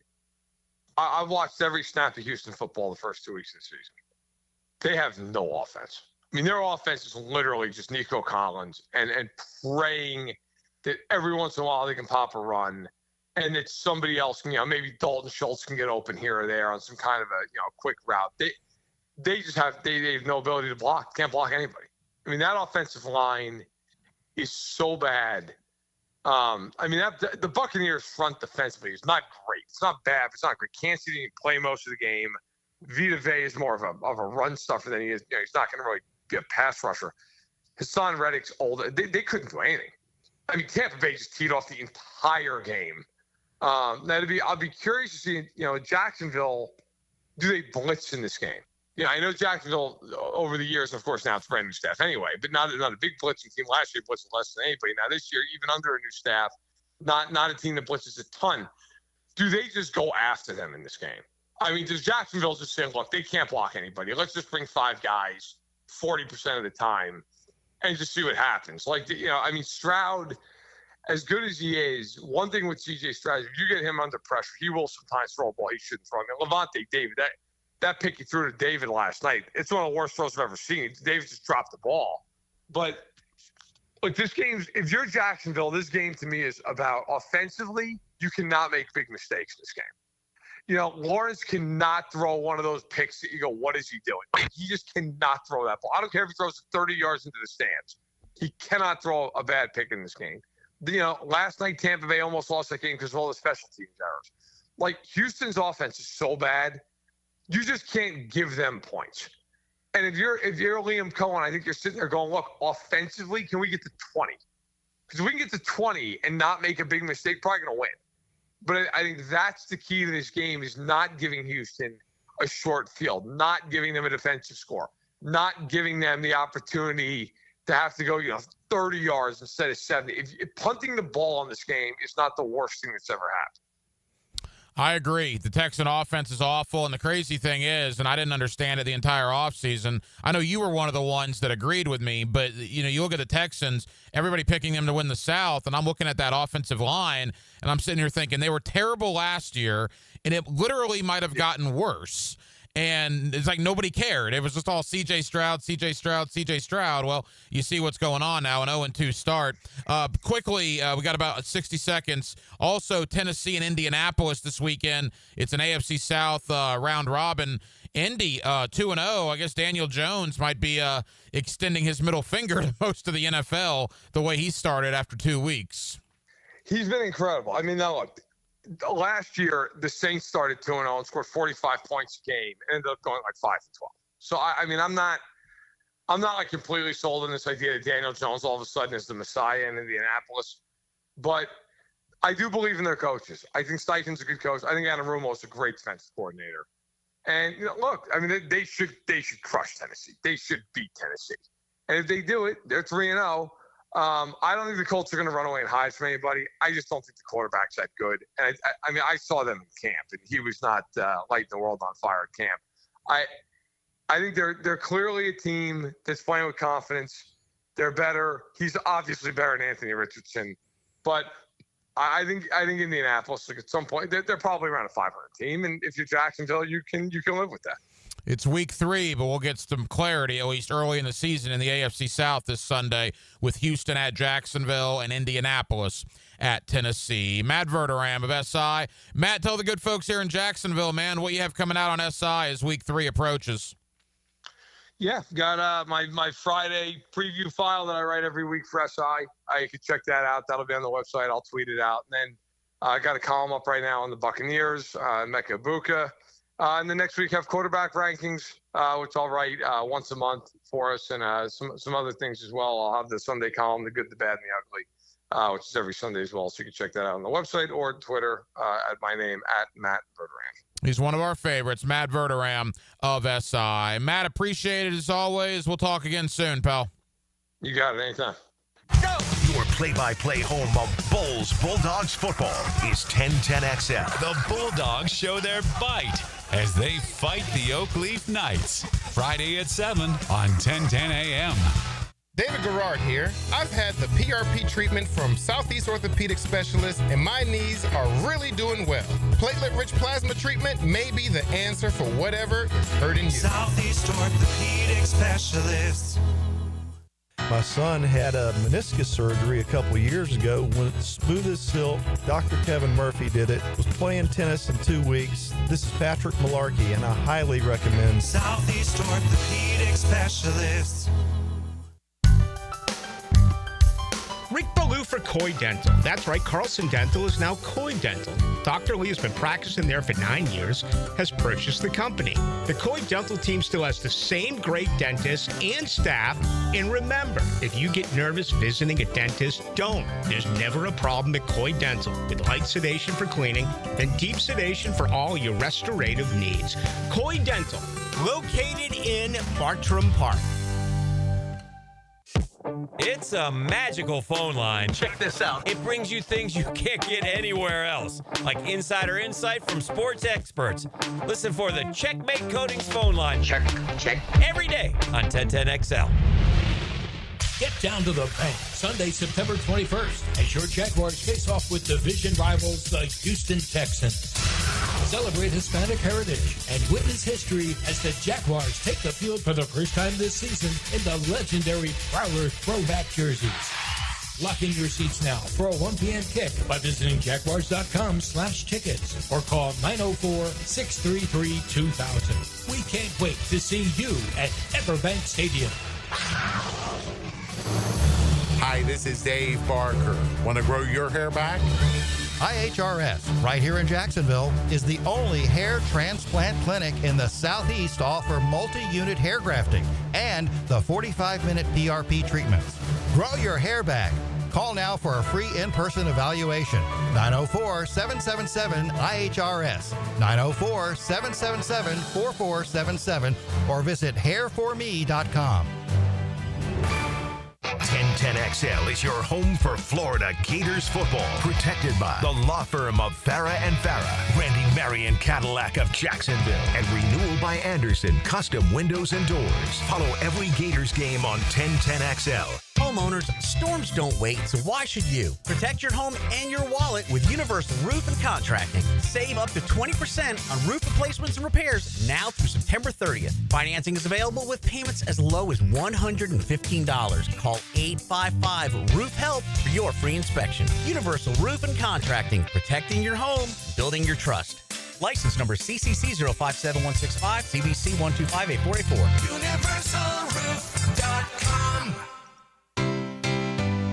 I've watched every snap of Houston football the first 2 weeks of the season. They have no offense. I mean, their offense is literally just Nico Collins and praying that every once in a while they can pop a run and that somebody else can, maybe Dalton Schultz can get open here or there on some kind of a, quick route. They just have no ability to block. Can't block anybody. I mean, that offensive line is so bad. The Buccaneers front defensively is not great. It's not bad, but it's not great. Kansas City didn't play most of the game. Vita Vea is more of a run stuffer than he is. He's not going to really be a pass rusher. Hassan Reddick's older. They couldn't do anything. I mean, Tampa Bay just teed off the entire game. I'll be curious to see, Jacksonville, do they blitz in this game? I know Jacksonville over the years, and of course now it's brand new staff anyway, but not a big blitzing team. Last year blitzed less than anybody. Now this year, even under a new staff, not a team that blitzes a ton. Do they just go after them in this game? I mean, does Jacksonville just say, look, they can't block anybody. Let's just bring 5 guys 40% of the time and just see what happens. Stroud, as good as he is, one thing with CJ Stroud, if you get him under pressure, he will sometimes throw a ball he shouldn't throw. I mean, Levante David, that pick he threw to David last night, it's one of the worst throws I've ever seen. David just dropped the ball. But look, this game, if you're Jacksonville, this game to me is about offensively, you cannot make big mistakes in this game. Lawrence cannot throw one of those picks that you go, what is he doing? He just cannot throw that ball. I don't care if he throws it 30 yards into the stands. He cannot throw a bad pick in this game. Last night Tampa Bay almost lost that game because of all the special teams errors. Like, Houston's offense is so bad, you just can't give them points. And if you're Liam Cohen, I think you're sitting there going, look, offensively, can we get to 20? Because if we can get to 20 and not make a big mistake, probably going to win. But I think that's the key to this game, is not giving Houston a short field, not giving them a defensive score, not giving them the opportunity to have to go, 30 yards instead of 70. If punting the ball in this game is not the worst thing that's ever happened. I agree. The Texan offense is awful, and the crazy thing is, and I didn't understand it the entire offseason, I know you were one of the ones that agreed with me, but, you look at the Texans, everybody picking them to win the South, and I'm looking at that offensive line, and I'm sitting here thinking they were terrible last year, and it literally might have gotten worse. And it's like nobody cared. It was just all C.J. Stroud, C.J. Stroud, C.J. Stroud. Well, you see what's going on now, an 0-2 start. Quickly, we got about 60 seconds. Also, Tennessee and Indianapolis this weekend. It's an AFC South round robin. Indy 2-0. I guess Daniel Jones might be extending his middle finger to most of the NFL the way he started after 2 weeks. He's been incredible. I mean, now look. Last year, the Saints started 2-0 and scored 45 points a game and ended up going like 5-12. So, I'm not like completely sold on this idea that Daniel Jones all of a sudden is the Messiah in Indianapolis. But I do believe in their coaches. I think Steichen's a good coach. I think Anarumo's a great defensive coordinator. And, look, they should crush Tennessee. They should beat Tennessee. And if they do it, they're 3-0. I don't think the Colts are going to run away and hide from anybody. I just don't think the quarterback's that good. And I saw them in camp, and he was not lighting the world on fire at camp. I think they're clearly a team that's playing with confidence. They're better. He's obviously better than Anthony Richardson, but I think Indianapolis, like at some point, they're probably around a 500 team. And if you're Jacksonville, you can live with that. It's week 3, but we'll get some clarity, at least early in the season, in the AFC South this Sunday with Houston at Jacksonville and Indianapolis at Tennessee. Matt Verram of SI. Matt, tell the good folks here in Jacksonville, man, what you have coming out on SI as week 3 approaches. Yeah, got my Friday preview file that I write every week for SI. You can check that out. That'll be on the website. I'll tweet it out. And then I got a column up right now on the Buccaneers, Mecca Buka. And the next week have quarterback rankings, which I'll write once a month for us, and some other things as well. I'll have the Sunday column, the good, the bad, and the ugly, which is every Sunday as well. So you can check that out on the website or Twitter at my name, at Matt Verram. He's one of our favorites, Matt Verram of SI. Matt, appreciate it as always. We'll talk again soon, pal. You got it anytime. Go! Your play-by-play home of Bulls Bulldogs football is 1010XL. The Bulldogs show their bite as they fight the Oakleaf Knights. Friday at 7 on 1010 AM. David Garrard here. I've had the PRP treatment from Southeast Orthopedic Specialists, and my knees are really doing well. Platelet-rich plasma treatment may be the answer for whatever is hurting you. Southeast Orthopedic Specialists. My son had a meniscus surgery a couple years ago. When it's smooth as silk, Dr. Kevin Murphy did it. Was playing tennis in 2 weeks. This is Patrick Malarkey, and I highly recommend Southeast Orthopedic Specialists. Rick Ballou for Coy Dental. That's right, Carlson Dental is now Coy Dental. Dr. Lee has been practicing there for 9 years, has purchased the company. The Coy Dental team still has the same great dentist and staff. And remember, if you get nervous visiting a dentist, don't. There's never a problem at Coy Dental with light sedation for cleaning and deep sedation for all your restorative needs. Coy Dental, located in Bartram Park. It's a magical phone line. Check this out. It brings you things you can't get anywhere else, like insider insight from sports experts. Listen for the Checkmate Coatings phone line. Check. Every day on 1010XL. Get down to the bank Sunday, September 21st, as your Jaguars face off with division rivals, the Houston Texans. Celebrate Hispanic heritage and witness history as the Jaguars take the field for the first time this season in the legendary Prowler throwback jerseys. Lock in your seats now for a 1 p.m. kick by visiting Jaguars.com/tickets or call 904-633-2000. We can't wait to see you at Everbank Stadium. Hi, this is Dave Barker. Want to grow your hair back? IHRS, right here in Jacksonville, is the only hair transplant clinic in the Southeast to offer multi-unit hair grafting and the 45-minute PRP treatments. Grow your hair back. Call now for a free in-person evaluation. 904-777-IHRS. 904-777-4477 or visit hairforme.com. 1010XL is your home for Florida Gators football. Protected by the law firm of Verram and Verram, Randy Marion Cadillac of Jacksonville, and Renewal by Anderson Custom Windows and Doors. Follow every Gators game on 1010XL. Homeowners, storms don't wait, so why should you? Protect your home and your wallet with Universal Roof and Contracting. Save up to 20% on roof replacements and repairs now through September 30th. Financing is available with payments as low as $115. Call 855-ROOF-HELP for your free inspection. Universal Roof and Contracting, protecting your home, building your trust. License number CCC 057165, CBC 1258484. UniversalRoof.com.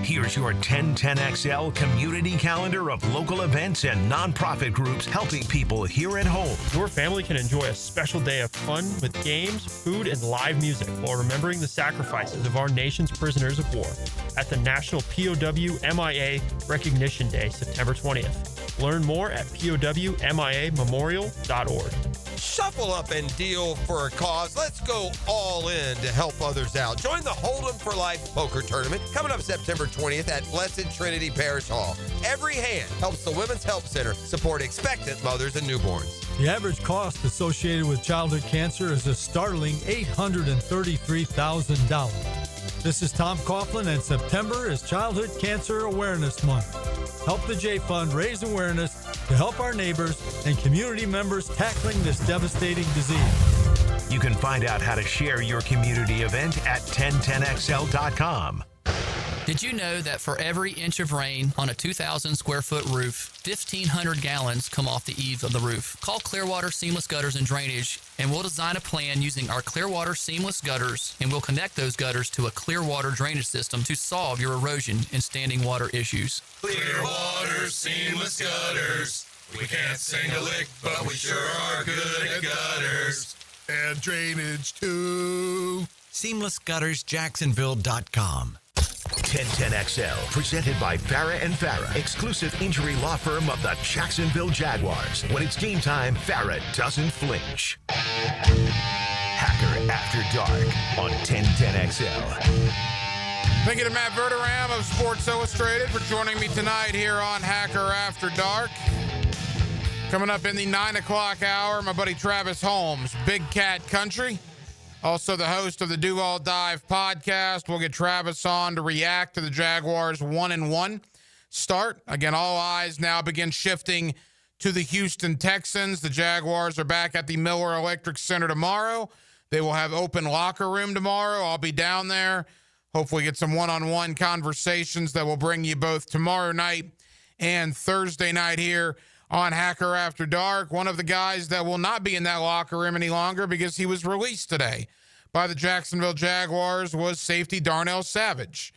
Here's your 1010XL community calendar of local events and nonprofit groups helping people here at home. Your family can enjoy a special day of fun with games, food, and live music while remembering the sacrifices of our nation's prisoners of war at the National POW MIA Recognition Day, September 20th. Learn more at POWMIAmemorial.org. Shuffle up and deal for a cause. Let's go all in to help others out. Join the Hold'em for Life poker tournament coming up September 20th at Blessed Trinity Parish Hall. Every hand helps the Women's Help Center support expectant mothers and newborns. The average cost associated with childhood cancer is a startling $833,000. This is Tom Coughlin, and September is Childhood Cancer Awareness Month. Help the J Fund raise awareness to help our neighbors and community members tackling this devastating disease. You can find out how to share your community event at 1010XL.com. Did you know that for every inch of rain on a 2,000 square foot roof, 1,500 gallons come off the eaves of the roof? Call Clearwater Seamless Gutters and Drainage, and we'll design a plan using our Clearwater Seamless Gutters, and we'll connect those gutters to a Clearwater drainage system to solve your erosion and standing water issues. Clearwater Seamless Gutters. We can't sing a lick, but we sure are good at gutters. And drainage, too. SeamlessGuttersJacksonville.com. 1010XL, presented by Farrah & Farrah, exclusive injury law firm of the Jacksonville Jaguars. When it's game time, Farrah doesn't flinch. Hacker After Dark on 1010XL. Thank you to Matt Verram of Sports Illustrated for joining me tonight here on Hacker After Dark. Coming up in the 9 o'clock hour, my buddy Travis Holmes, Big Cat Country. Also the host of the Duval Dive podcast. We'll get Travis on to react to the Jaguars' 1-1 start. Again, all eyes now begin shifting to the Houston Texans. The Jaguars are back at the Miller Electric Center tomorrow. They will have open locker room tomorrow. I'll be down there. Hopefully get some one-on-one conversations that will bring you both tomorrow night and Thursday night here on Hacker After Dark. One of the guys that will not be in that locker room any longer because he was released today by the Jacksonville Jaguars was safety Darnell Savage,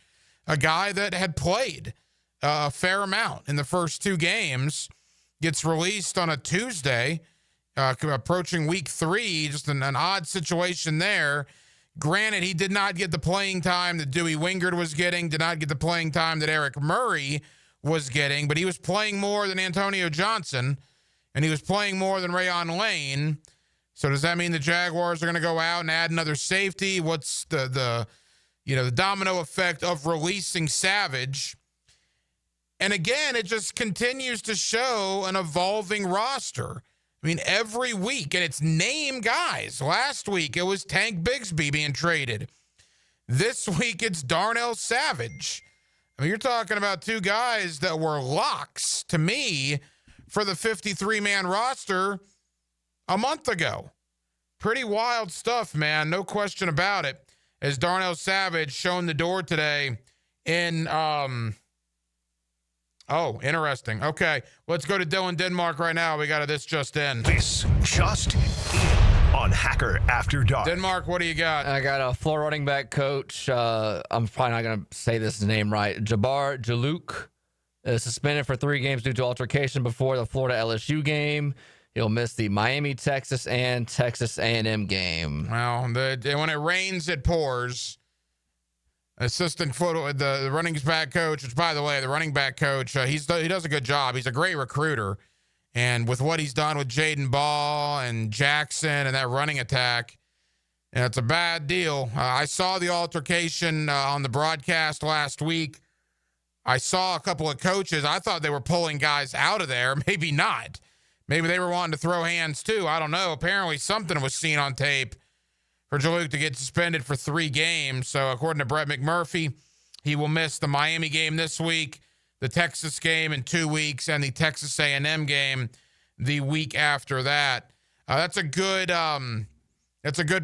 a guy that had played a fair amount in the first two games, gets released on a Tuesday, approaching week 3, just an odd situation there. Granted, he did not get the playing time that Dewey Wingard was getting, did not get the playing time that Eric Murray was getting, but he was playing more than Antonio Johnson, and he was playing more than Rayon Lane. So does that mean the Jaguars are going to go out and add another safety? What's the domino effect of releasing Savage? And again, it just continues to show an evolving roster. I mean, every week, and it's name guys. Last week, it was Tank Bigsby being traded. This week, it's Darnell Savage. I mean, you're talking about two guys that were locks to me for the 53-man roster a month ago. Pretty wild stuff, man. No question about it. As Darnell Savage shown the door today in, interesting. Okay, let's go to Dylan Denmark right now. We got a This Just In. This Just In on Hacker After Dark. Denmark, what do you got? I got a floor running back coach. I'm probably not going to say this name right. Jabbar Jaluk is suspended for 3 games due to altercation before the Florida LSU game. He'll miss the Miami, Texas, and Texas A&M game. Well, when it rains, it pours. the running back coach, which, by the way, the running back coach, he does a good job. He's a great recruiter. And with what he's done with Jaden Ball and Jackson and that running attack, it's a bad deal. I saw the altercation on the broadcast last week. I saw a couple of coaches. I thought they were pulling guys out of there. Maybe not. Maybe they were wanting to throw hands too. I don't know. Apparently something was seen on tape for Jaluk to get suspended for 3 games. So according to Brett McMurphy, he will miss the Miami game this week, the Texas game in 2 weeks, and the Texas A&M game the week after that. That's a good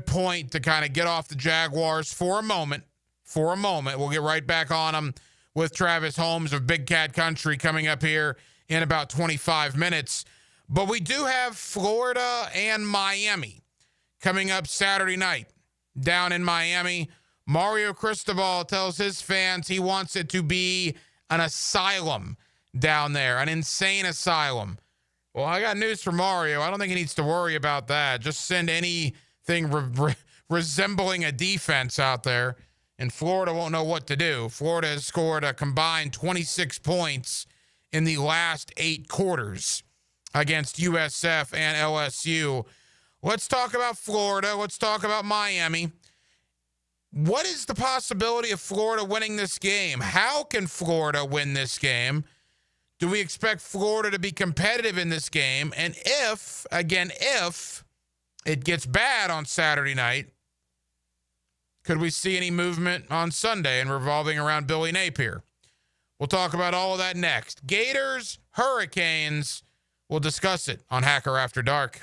point to kind of get off the Jaguars for a moment. We'll get right back on them with Travis Holmes of Big Cat Country coming up here in about 25 minutes. But we do have Florida and Miami coming up Saturday night down in Miami. Mario Cristobal tells his fans he wants it to be an asylum down there, an insane asylum. Well, I got news for Mario. I don't think he needs to worry about that. Just send anything resembling a defense out there, and Florida won't know what to do. Florida has scored a combined 26 points in the last 8 quarters against USF and LSU. Let's talk about Florida. Let's talk about Miami. What is the possibility of Florida winning this game? How can Florida win this game? Do we expect Florida to be competitive in this game? And if it gets bad on Saturday night, could we see any movement on Sunday and revolving around Billy Napier? We'll talk about all of that next. Gators, Hurricanes. We'll discuss it on Hacker After Dark.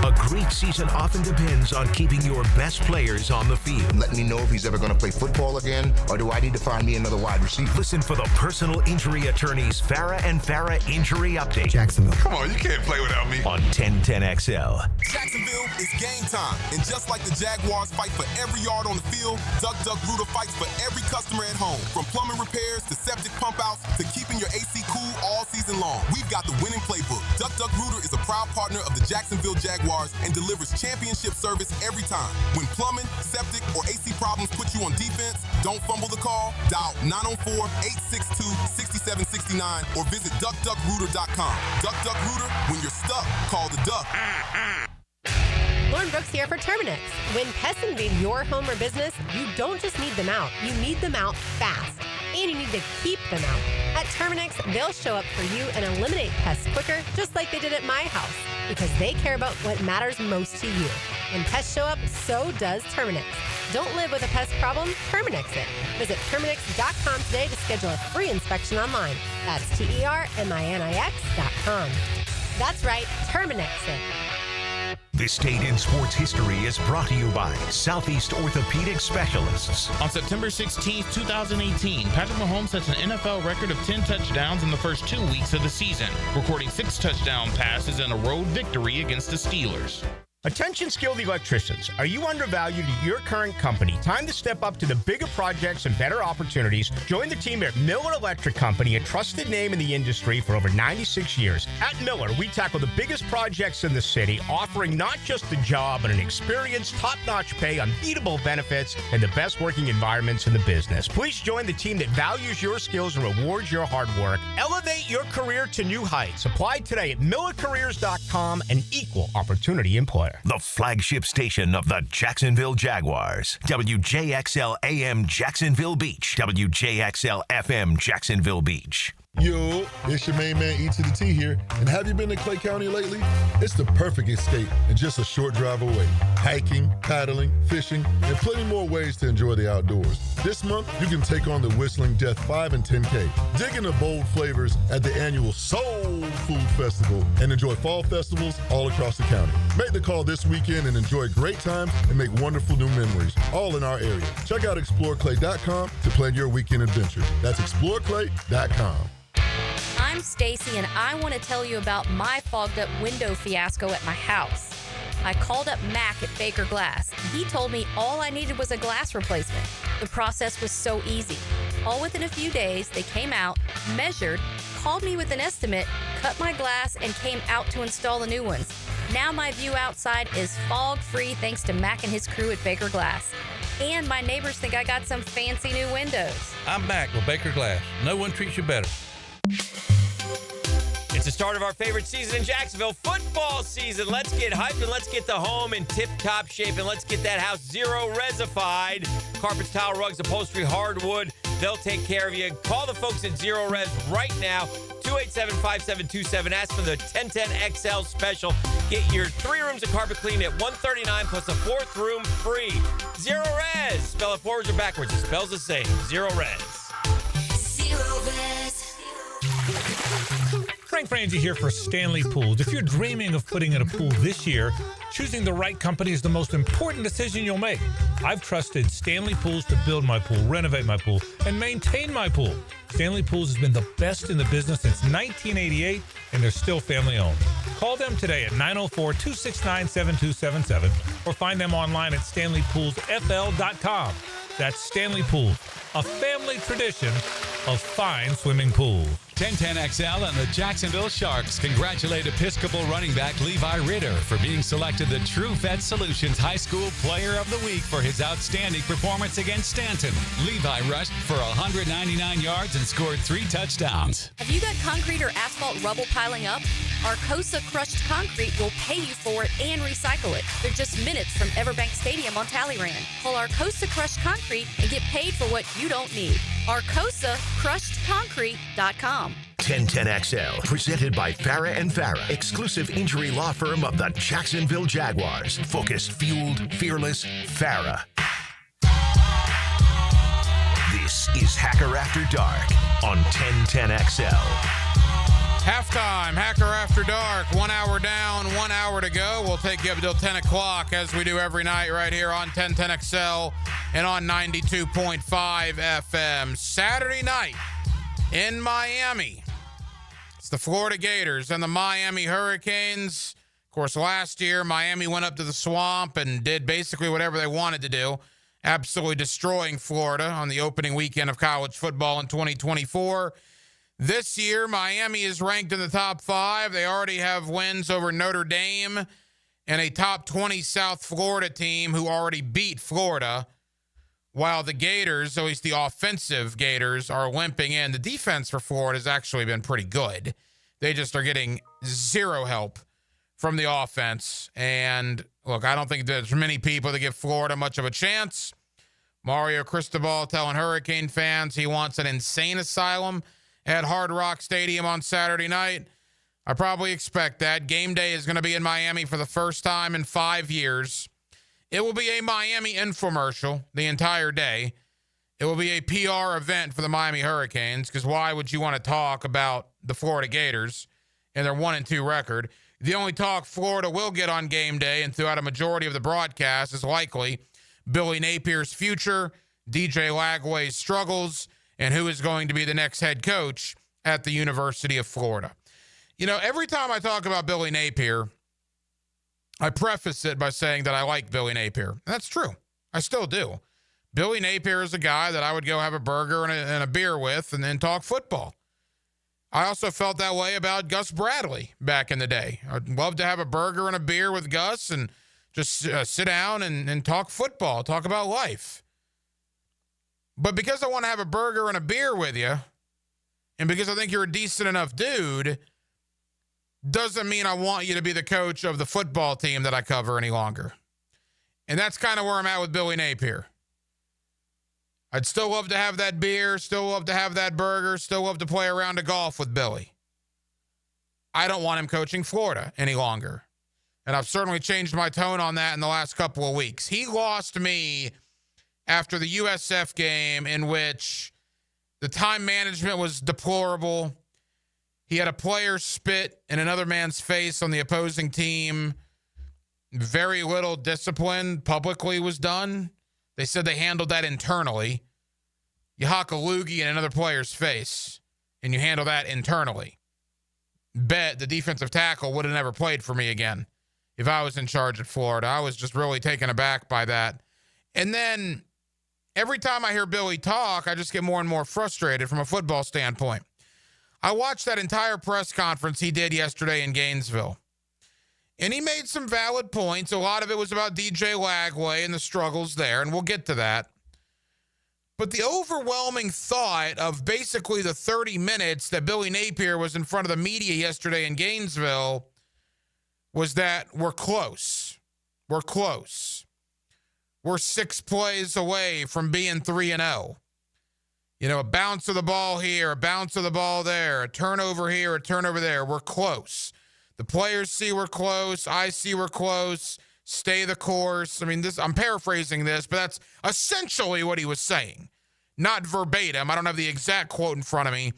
A great season often depends on keeping your best players on the field. Let me know if he's ever going to play football again, or do I need to find me another wide receiver? Listen for the personal injury attorneys Farrah and Farrah Injury Update. Jacksonville. Come on, you can't play without me. On 1010XL. Jacksonville is game time. And just like the Jaguars fight for every yard on the field, Duck Duck Rooter fights for every customer at home. From plumbing repairs to septic pump outs to keeping your AC cool all season long. We've got the winning playbook. Duck Duck Rooter is a proud partner of the Jacksonville Jaguars and delivers championship service every time. When plumbing, septic, or AC problems put you on defense, don't fumble the call. Dial 904-862-6769 or visit duckduckrooter.com. Duck Duck Rooter, when you're stuck, call the Duck. Lauren Brooks here for Terminix. When pests invade your home or business, you don't just need them out, you need them out fast. And you need to keep them out. At Terminix, they'll show up for you and eliminate pests quicker, just like they did at my house, because they care about what matters most to you. When pests show up, so does Terminix. Don't live with a pest problem, Terminix it. Visit Terminix.com today to schedule a free inspection online. That's TERMINIX.com. That's right, Terminix it. This Day in Sports History is brought to you by Southeast Orthopedic Specialists. On September 16, 2018, Patrick Mahomes sets an NFL record of 10 touchdowns in the first 2 weeks of the season, recording 6 touchdown passes in a road victory against the Steelers. Attention skilled electricians. Are you undervalued at your current company? Time to step up to the bigger projects and better opportunities. Join the team at Miller Electric Company, a trusted name in the industry for over 96 years. At Miller, we tackle the biggest projects in the city, offering not just the job, but an experienced, top-notch pay, unbeatable benefits, and the best working environments in the business. Please join the team that values your skills and rewards your hard work. Elevate your career to new heights. Apply today at millercareers.com, an equal opportunity employer. The flagship station of the Jacksonville Jaguars. WJXL AM Jacksonville Beach. WJXL FM Jacksonville Beach. Yo, it's your main man, E to the T here. And have you been to Clay County lately? It's the perfect escape and just a short drive away. Hiking, paddling, fishing, and plenty more ways to enjoy the outdoors. This month, you can take on the Whistling Death 5 and 10K. Dig into bold flavors at the annual Soul Food Festival and enjoy fall festivals all across the county. Make the call this weekend and enjoy great times and make wonderful new memories, all in our area. Check out exploreclay.com to plan your weekend adventure. That's exploreclay.com. I'm Stacy, and I want to tell you about my fogged up window fiasco at my house. I called up Mac at Baker Glass. He told me all I needed was a glass replacement. The process was so easy. All within a few days, they came out, measured, called me with an estimate, cut my glass, and came out to install the new ones. Now my view outside is fog-free thanks to Mac and his crew at Baker Glass. And my neighbors think I got some fancy new windows. I'm Mac with Baker Glass. No one treats you better. It's the start of our favorite season in Jacksonville, football season. Let's get hyped and let's get the home in tip-top shape and let's get that house zero-resified. Carpets, tile, rugs, upholstery, hardwood, they'll take care of you. Call the folks at Zero Res right now, 287-5727. Ask for the 1010XL special. Get your 3 rooms of carpet cleaned at $139 plus a 4th room free. Zero Res. Spell it forwards or backwards. It spells the same. Zero Res. Zero Res. Frank Frangie here for Stanley Pools. If you're dreaming of putting in a pool this year, choosing the right company is the most important decision you'll make. I've trusted Stanley Pools to build my pool, renovate my pool, and maintain my pool. Stanley Pools has been the best in the business since 1988, and they're still family owned. Call them today at 904-269-7277 or find them online at stanleypoolsfl.com. That's Stanley Pools, a family tradition of fine swimming pools. 1010XL and the Jacksonville Sharks congratulate Episcopal running back Levi Ritter for being selected the True Vet Solutions High School Player of the Week for his outstanding performance against Stanton. Levi rushed for 199 yards and scored 3 touchdowns. Have you got concrete or asphalt rubble piling up? Arcosa Crushed Concrete will pay you for it and recycle it. They're just minutes from Everbank Stadium on Talleyrand. Call Arcosa Crushed Concrete and get paid for what you don't need. ArcosaCrushedConcrete.com. 1010XL, presented by Farah and Farah, exclusive injury law firm of the Jacksonville Jaguars. Focused, fueled, fearless, Farah. This is Hacker After Dark on 1010XL. Halftime, Hacker After Dark, 1 hour down, 1 hour to go. We'll take you up until 10 o'clock as we do every night right here on 1010XL and on 92.5 FM. Saturday night in Miami, it's the Florida Gators and the Miami Hurricanes. Of course, last year, Miami went up to the Swamp and did basically whatever they wanted to do, absolutely destroying Florida on the opening weekend of college football in 2024. This year, Miami is ranked in the top 5. They already have wins over Notre Dame and a top 20 South Florida team who already beat Florida, while the Gators, at least the offensive Gators, are limping in. The defense for Florida has actually been pretty good. They just are getting zero help from the offense. And, look, I don't think there's many people that give Florida much of a chance. Mario Cristobal telling Hurricane fans he wants an insane asylum at Hard Rock Stadium on Saturday night. I probably expect that. Game day is going to be in Miami for the first time in 5 years. It will be a Miami infomercial the entire day. It will be a PR event for the Miami Hurricanes, because why would you want to talk about the Florida Gators and their 1-2 record? The only talk Florida will get on game day and throughout a majority of the broadcast is likely Billy Napier's future, DJ Lagway's struggles, and who is going to be the next head coach at the University of Florida. You know, every time I talk about Billy Napier, I preface it by saying that I like Billy Napier. That's true. I still do. Billy Napier is a guy that I would go have a burger and a beer with and then talk football. I also felt that way about Gus Bradley back in the day. I'd love to have a burger and a beer with Gus and just sit down and talk football, talk about life. But because I want to have a burger and a beer with you, and because I think you're a decent enough dude, doesn't mean I want you to be the coach of the football team that I cover any longer. And that's kind of where I'm at with Billy Napier. I'd still love to have that beer, still love to have that burger, still love to play a round of golf with Billy. I don't want him coaching Florida any longer. And I've certainly changed my tone on that in the last couple of weeks. He lost me after the USF game, in which the time management was deplorable. He had a player spit in another man's face on the opposing team. Very little discipline publicly was done. They said they handled that internally. You hock a loogie in another player's face, and you handle that internally. Bet the defensive tackle would have never played for me again if I was in charge at Florida. I was just really taken aback by that. And then every time I hear Billy talk, I just get more and more frustrated from a football standpoint. I watched that entire press conference he did yesterday in Gainesville. And he made some valid points. A lot of it was about DJ Lagway and the struggles there, and we'll get to that. But the overwhelming thought of basically the 30 minutes that Billy Napier was in front of the media yesterday in Gainesville was that we're close. We're close. We're 6 plays away from being 3-0. You know, a bounce of the ball here, a bounce of the ball there, a turnover here, a turnover there. We're close. The players see we're close. I see we're close. Stay the course. I mean, I'm paraphrasing this, but that's essentially what he was saying. Not verbatim. I don't have the exact quote in front of me,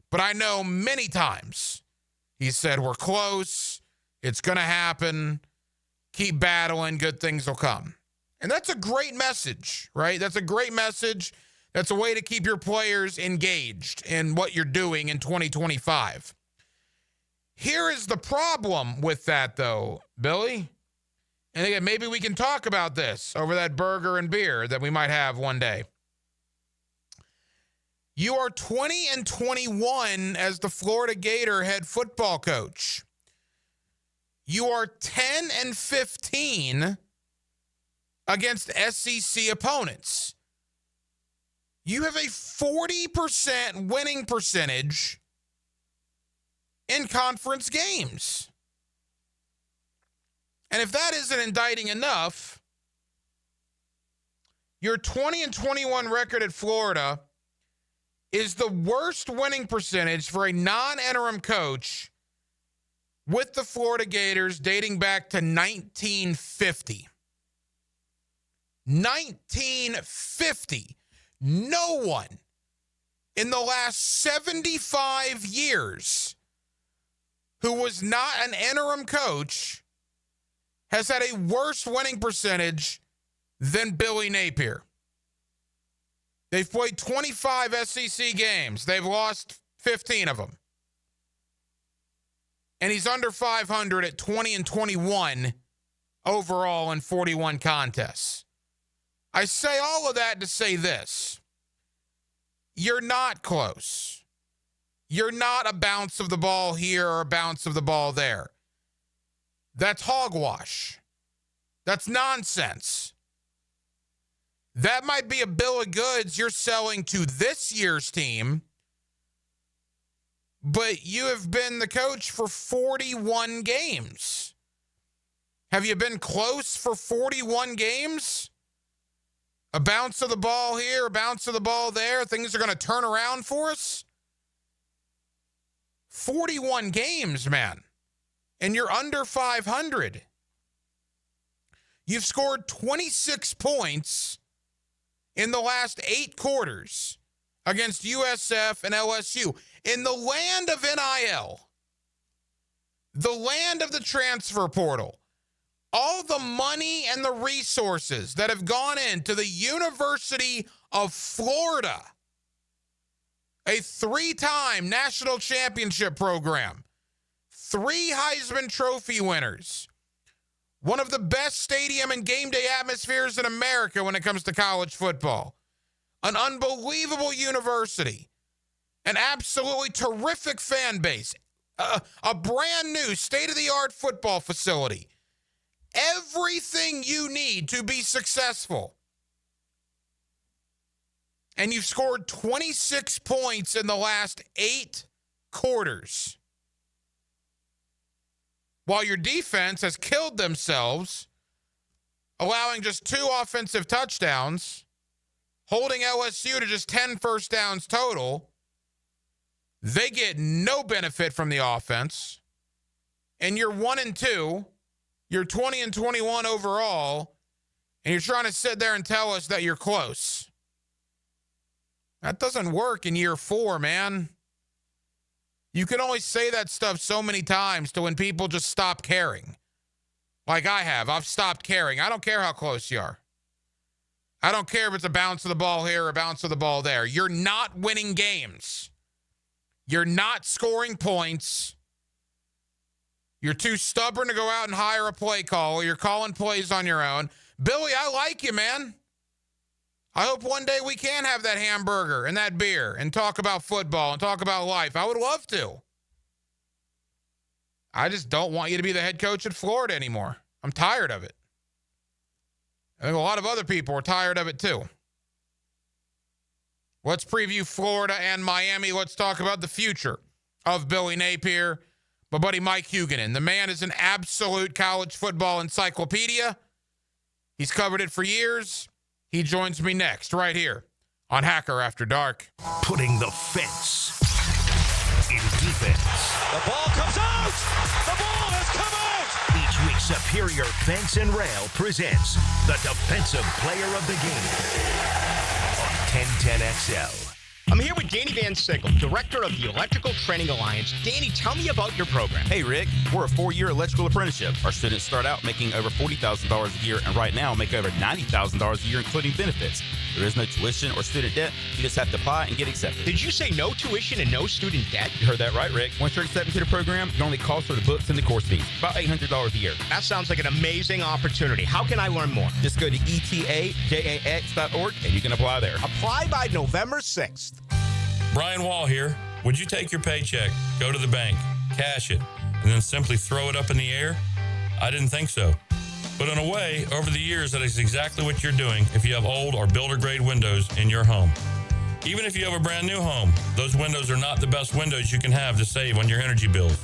but I know many times he said, we're close. It's going to happen. Keep battling. Good things will come. And that's a great message, right? That's a great message. That's a way to keep your players engaged in what you're doing in 2025. Here is the problem with that, though, Billy. And again, maybe we can talk about this over that burger and beer that we might have one day. You are 20-21 as the Florida Gator head football coach. You are 10-15 against SEC opponents. You have a 40% winning percentage in conference games. And if that isn't indicting enough, your 20-21 record at Florida is the worst winning percentage for a non-interim coach with the Florida Gators dating back to 1950. 1950. No one in the last 75 years who was not an interim coach has had a worse winning percentage than Billy Napier. They've played 25 SEC games. They've lost 15 of them. And he's under 500 at 20-21 overall in 41 contests. I say all of that to say this. You're not close. You're not a bounce of the ball here or a bounce of the ball there. That's hogwash. That's nonsense. That might be a bill of goods you're selling to this year's team, but you have been the coach for 41 games. Have you been close for 41 games? A bounce of the ball here, a bounce of the ball there. Things are going to turn around for us. 41 games, man. And you're under 500. You've scored 26 points in the last 8 quarters against USF and LSU. In the land of NIL, the land of the transfer portal, all the money and the resources that have gone into the University of Florida, a 3-time national championship program, 3 Heisman Trophy winners, one of the best stadium and game day atmospheres in America when it comes to college football, an unbelievable university, an absolutely terrific fan base, a brand new state-of-the-art football facility. Everything you need to be successful. And you've scored 26 points in the last 8 quarters. While your defense has killed themselves, allowing just 2 offensive touchdowns, holding LSU to just 10 first downs total, they get no benefit from the offense. And you're 1-2. You're 20-21 overall, and you're trying to sit there and tell us that you're close. That doesn't work in year 4, man. You can only say that stuff so many times to when people just stop caring. Like I have. I've stopped caring. I don't care how close you are. I don't care if it's a bounce of the ball here or a bounce of the ball there. You're not winning games. You're not scoring points. You're too stubborn to go out and hire a play caller. You're calling plays on your own. Billy, I like you, man. I hope one day we can have that hamburger and that beer and talk about football and talk about life. I would love to. I just don't want you to be the head coach at Florida anymore. I'm tired of it. I think a lot of other people are tired of it too. Let's preview Florida and Miami. Let's talk about the future of Billy Napier. My buddy Mike Hugan. The man is an absolute college football encyclopedia. He's covered it for years. He joins me next right here on Hacker After Dark. Putting the fence in defense. The ball comes out! The ball has come out! Each week, Superior Fence and Rail presents the Defensive Player of the Game on 1010XL. I'm here with Danny Van Sickle, Director of the Electrical Training Alliance. Danny, tell me about your program. Hey, Rick. We're a 4-year electrical apprenticeship. Our students start out making over $40,000 a year and right now make over $90,000 a year, including benefits. There is no tuition or student debt. You just have to apply and get accepted. Did you say no tuition and no student debt? You heard that right, Rick. Once you're accepted to the program, your only cost are the books and the course fees. About $800 a year. That sounds like an amazing opportunity. How can I learn more? Just go to etajax.org and you can apply there. Apply by November 6th. Brian Wall here. Would you take your paycheck, go to the bank, cash it, and then simply throw it up in the air? I didn't think so. But in a way, over the years, that is exactly what you're doing if you have old or builder-grade windows in your home. Even if you have a brand new home, those windows are not the best windows you can have to save on your energy bills.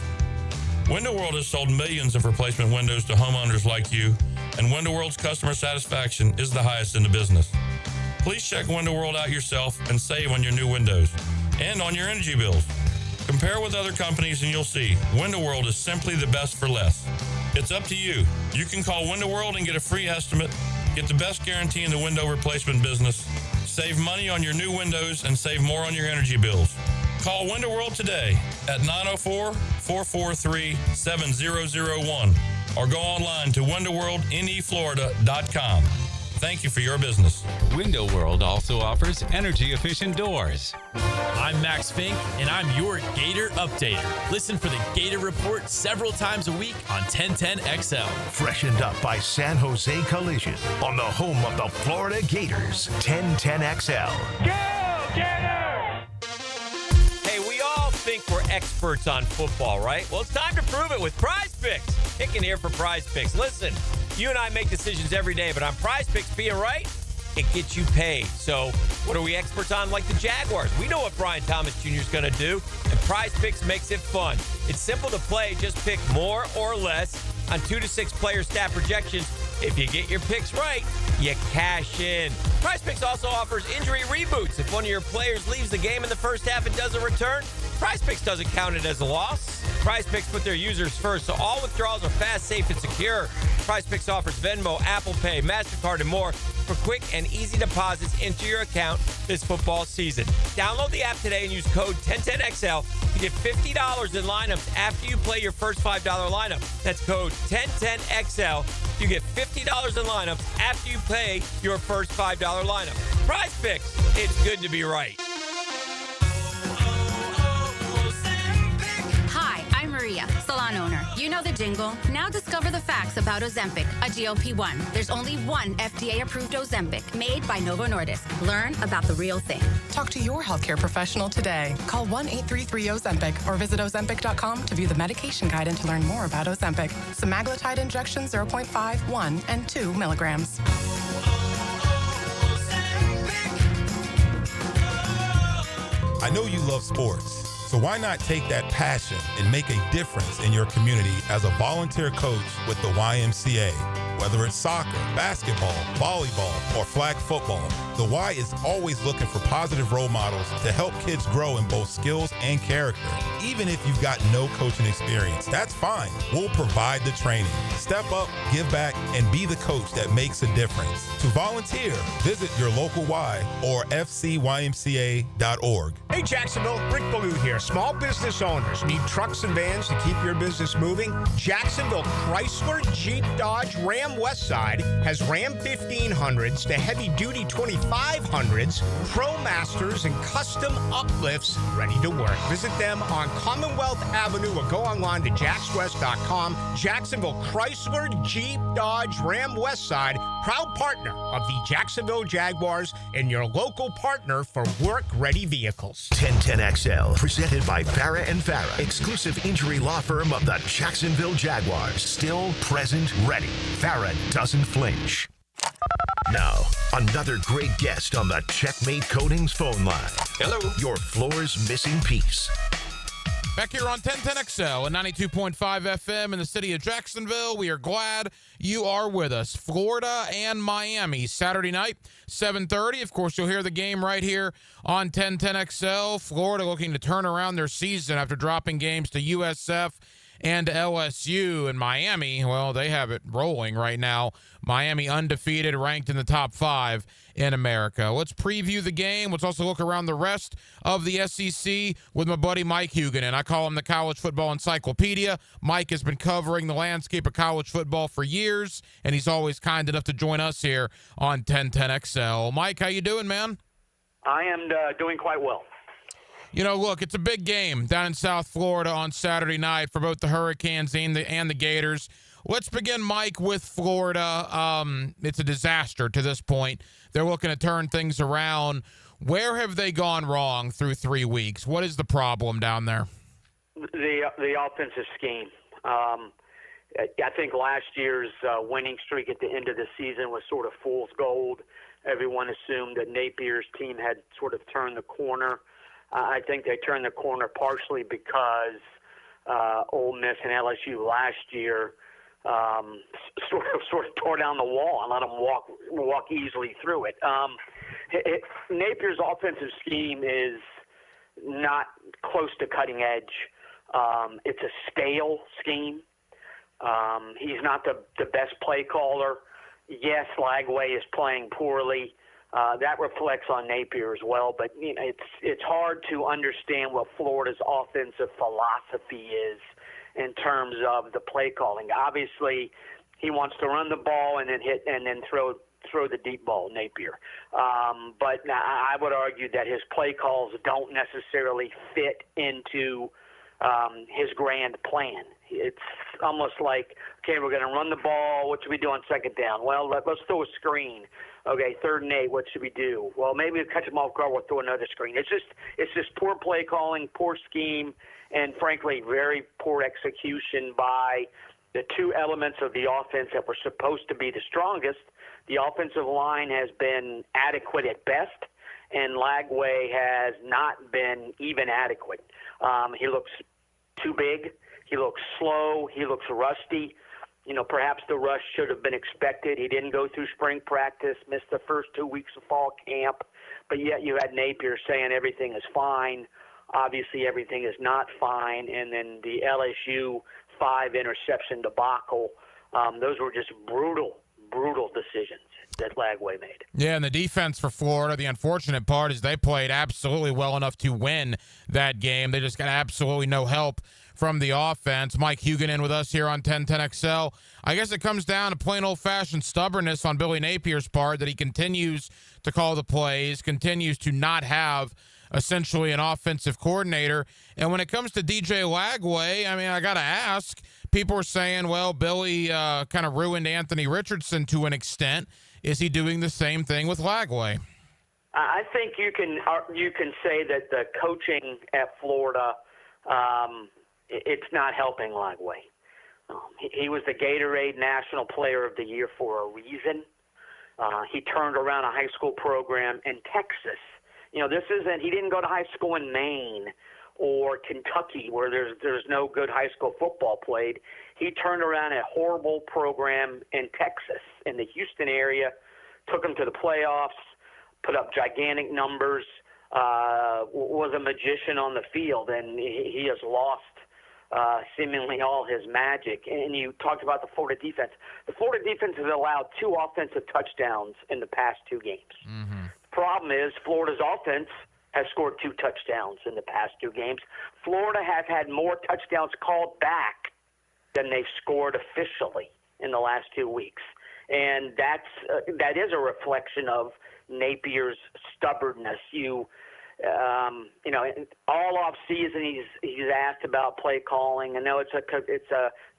Window World has sold millions of replacement windows to homeowners like you, and Window World's customer satisfaction is the highest in the business. Please check Window World out yourself and save on your new windows and on your energy bills. Compare with other companies and you'll see Window World is simply the best for less. It's up to you. You can call Window World and get a free estimate, get the best guarantee in the window replacement business, save money on your new windows, and save more on your energy bills. Call Window World today at 904-443-7001 or go online to windowworldneflorida.com. Thank you for your business. Window World also offers energy-efficient doors. I'm Max Fink, and I'm your Gator Updater. Listen for the Gator Report several times a week on 1010XL. Freshened up by San Jose Collision on the home of the Florida Gators, 1010XL. Go, Gators! Hey, we all think we're experts on football, right? Well, it's time to prove it with Prize Picks. Kicking here for Prize Picks. Listen, you and I make decisions every day, but on Prize Picks, being right, it gets you paid. So what are we experts on? Like the Jaguars. We know what Brian Thomas Jr. is going to do, and Prize Picks makes it fun. It's simple to play. Just pick more or less on 2 to 6 player stat projections. If you get your picks right, you cash in. Prize Picks also offers injury reboots. If one of your players leaves the game in the first half and doesn't return, Prize Picks doesn't count it as a loss. Prize Picks put their users first, so all withdrawals are fast, safe, and secure. Prize Picks offers Venmo, Apple Pay, MasterCard, and more for quick and easy deposits into your account this football season. Download the app today and use code 1010XL to get $50 in lineups after you play your first $5 lineup. That's code 1010XL. You get $50 in lineups after you play your first $5 lineup. Prize Picks. It's good to be right. Hi, I'm Maria, salon owner. You know the jingle. Now discover the facts about Ozempic, a GLP-1. There's only one FDA-approved Ozempic made by Novo Nordisk. Learn about the real thing. Talk to your healthcare professional today. Call 1-833-OZEMPIC or visit Ozempic.com to view the medication guide and to learn more about Ozempic. Semaglutide injection 0.5, 1, and 2 milligrams. I know you love sports. So why not take that passion and make a difference in your community as a volunteer coach with the YMCA? Whether it's soccer, basketball, volleyball, or flag football, the Y is always looking for positive role models to help kids grow in both skills and character. Even if you've got no coaching experience, that's fine. We'll provide the training. Step up, give back, and be the coach that makes a difference. To volunteer, visit your local Y or fcymca.org. Hey, Jacksonville, Rick Ballou here. Small business owners need trucks and vans to keep your business moving? Jacksonville Chrysler, Jeep, Dodge, Ram Westside has Ram 1500s to heavy-duty 2500s 500s, ProMasters, and custom uplifts ready to work. Visit them on Commonwealth Avenue or go online to jaxwest.com. Jacksonville Chrysler, Jeep, Dodge, Ram Westside, proud partner of the Jacksonville Jaguars and your local partner for work-ready vehicles. 1010XL, presented by Farrah and Farrah, exclusive injury law firm of the Jacksonville Jaguars. Still present, ready. Farrah doesn't flinch. Now, another great guest on the Checkmate Coatings phone line. Hello. Your floor's missing piece. Back here on 1010XL and 92.5 FM in the city of Jacksonville. We are glad you are with us. Florida and Miami, Saturday night, 7:30. Of course, you'll hear the game right here on 1010XL. Florida looking to turn around their season after dropping games to USF and LSU. And Miami, well, they have it rolling right now. Miami undefeated, ranked in the top 5 in America. Let's preview the game. Let's also look around the rest of the SEC with my buddy Mike Hugan. And I call him the College Football Encyclopedia. Mike has been covering the landscape of college football for years, and he's always kind enough to join us here on 1010XL. Mike, how you doing, man? I am doing quite well. You know, look, it's a big game down in South Florida on Saturday night for both the Hurricanes and the Gators. Let's begin, Mike, with Florida. It's a disaster to this point. They're looking to turn things around. Where have they gone wrong through 3 weeks? What is the problem down there? The offensive scheme. I think last year's winning streak at the end of the season was sort of fool's gold. Everyone assumed that Napier's team had sort of turned the corner. I think they turned the corner partially because Ole Miss and LSU last year sort of tore down the wall and let them walk easily through it. Napier's offensive scheme is not close to cutting edge. It's a stale scheme. He's not the best play caller. Yes, Lagway is playing poorly. That reflects on Napier as well, but you know, it's hard to understand what Florida's offensive philosophy is in terms of the play calling. Obviously, he wants to run the ball and then throw the deep ball, Napier. But I would argue that his play calls don't necessarily fit into his grand plan. It's almost like, okay, we're going to run the ball. What should we do on second down? Well, let's throw a screen. Okay, 3rd and 8. What should we do? Well, maybe we'll catch them off guard. We'll throw another screen. It's just poor play calling, poor scheme, and frankly, very poor execution by the two elements of the offense that were supposed to be the strongest. The offensive line has been adequate at best, and Lagway has not been even adequate. He looks too big. He looks slow. He looks rusty. You know, perhaps the rush should have been expected. He didn't go through spring practice, missed the first 2 weeks of fall camp, but yet you had Napier saying everything is fine. Obviously, everything is not fine. And then the LSU 5-interception debacle, those were just brutal decisions that Lagway made. Yeah, and the defense for Florida, the unfortunate part is they played absolutely well enough to win that game. They just got absolutely no help from the offense. Mike Hugan in with us here on 1010XL. I guess it comes down to plain old-fashioned stubbornness on Billy Napier's part, that he continues to call the plays, continues to not have essentially an offensive coordinator. And when it comes to DJ Lagway, I mean, I got to ask, people are saying, well, Billy kind of ruined Anthony Richardson to an extent. Is he doing the same thing with Lagway? I think you can say that the coaching at Florida, it's not helping Lagway. He was the Gatorade National Player of the Year for a reason. He turned around a high school program in Texas. You know, he didn't go to high school in Maine or Kentucky where there's no good high school football played. He turned around a horrible program in Texas, in the Houston area, took them to the playoffs, put up gigantic numbers, was a magician on the field, and he has lost seemingly all his magic. And you talked about the Florida defense. The Florida defense has allowed 2 offensive touchdowns in the past 2 games. Mm-hmm. Problem is, Florida's offense has scored 2 touchdowns in the past 2 games. Florida has had more touchdowns called back than they've scored officially in the last 2 weeks. And that is a reflection of Napier's stubbornness. All off season he's asked about play calling. I know it's a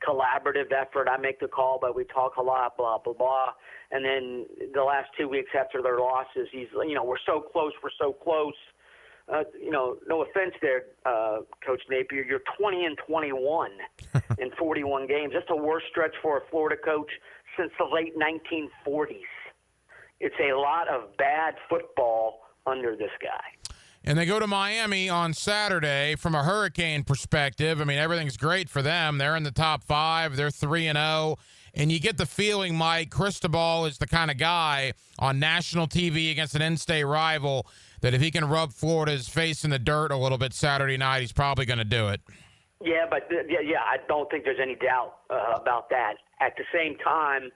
collaborative effort. I make the call, but we talk a lot, blah blah blah. And then the last 2 weeks after their losses, he's we're so close. No offense there, Coach Napier. You're 20-21 in 41 games. That's the worst stretch for a Florida coach since the late 1940s. It's a lot of bad football under this guy. And they go to Miami on Saturday. From a Hurricane perspective, I mean, everything's great for them. They're in the top 5. They're 3-0. And you get the feeling, Mike, Cristobal is the kind of guy on national TV against an in-state rival that if he can rub Florida's face in the dirt a little bit Saturday night, he's probably going to do it. Yeah, but I don't think there's any doubt about that. At the same time,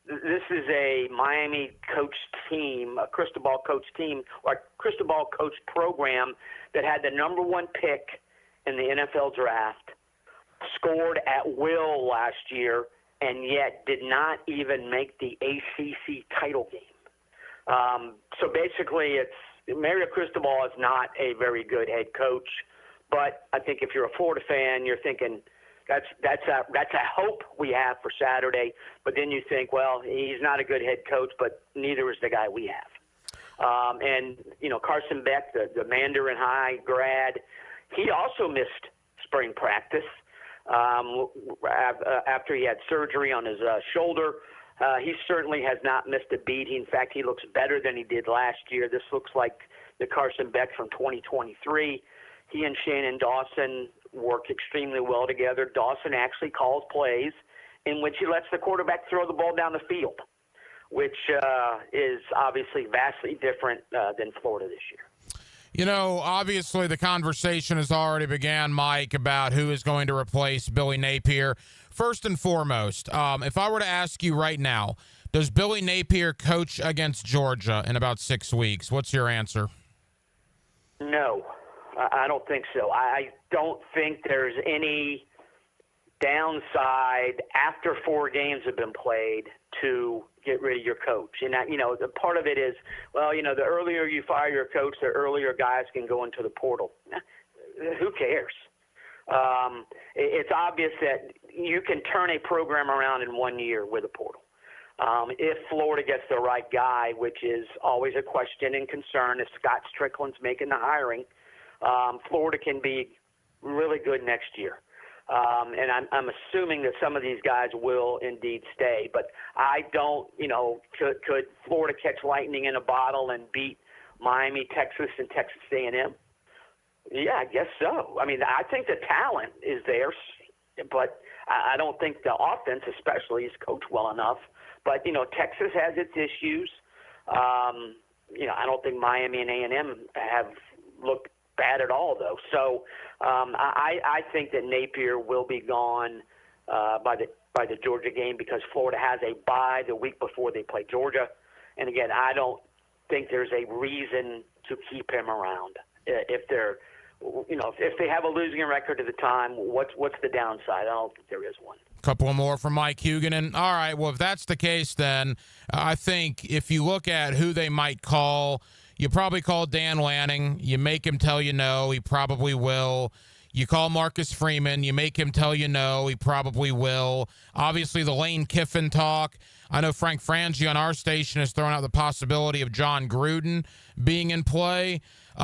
this is a Miami coach team, a Cristobal coach team, or a Cristobal coach program that had the number 1 pick in the NFL draft, scored at will last year, and yet did not even make the ACC title game. So basically, Mario Cristobal is not a very good head coach, but I think if you're a Florida fan, you're thinking that's a hope we have for Saturday. But then you think, well, he's not a good head coach, but neither is the guy we have. And Carson Beck, the Mandarin High grad, he also missed spring practice after he had surgery on his shoulder. He certainly has not missed a beat. In fact, he looks better than he did last year. This looks like the Carson Beck from 2023. He and Shannon Dawson work extremely well together. Dawson actually calls plays in which he lets the quarterback throw the ball down the field, which is obviously vastly different than Florida this year. Obviously the conversation has already began, Mike, about who is going to replace Billy Napier. First and foremost, if I were to ask you right now, does Billy Napier coach against Georgia in about 6 weeks? What's your answer? No, I don't think so. I don't think there's any downside after 4 games have been played to get rid of your coach. And the part of it is, the earlier you fire your coach, the earlier guys can go into the portal. Who cares? It's obvious that you can turn a program around in 1 year with a portal. If Florida gets the right guy, which is always a question and concern, if Scott Strickland's making the hiring, Florida can be really good next year. And I'm assuming that some of these guys will indeed stay. But I don't, could Florida catch lightning in a bottle and beat Miami, Texas, and Texas A&M? Yeah, I guess so. I mean, I think the talent is there, but I don't think the offense especially is coached well enough. But, Texas has its issues. I don't think Miami and A&M have looked bad at all, though. So I think that Napier will be gone by the Georgia game because Florida has a bye the week before they play Georgia. And, again, I don't think there's a reason to keep him around. If they have a losing record at the time, what's the downside? I don't think there is one. Couple more from Mike Hugan. And all right, well, if that's the case, then I think if you look at who they might call, you probably call Dan Lanning. You make him tell you no. He probably will. You call Marcus Freeman. You make him tell you no. He probably will. Obviously, the Lane Kiffin talk. I know Frank Frangie on our station has thrown out the possibility of John Gruden being in play.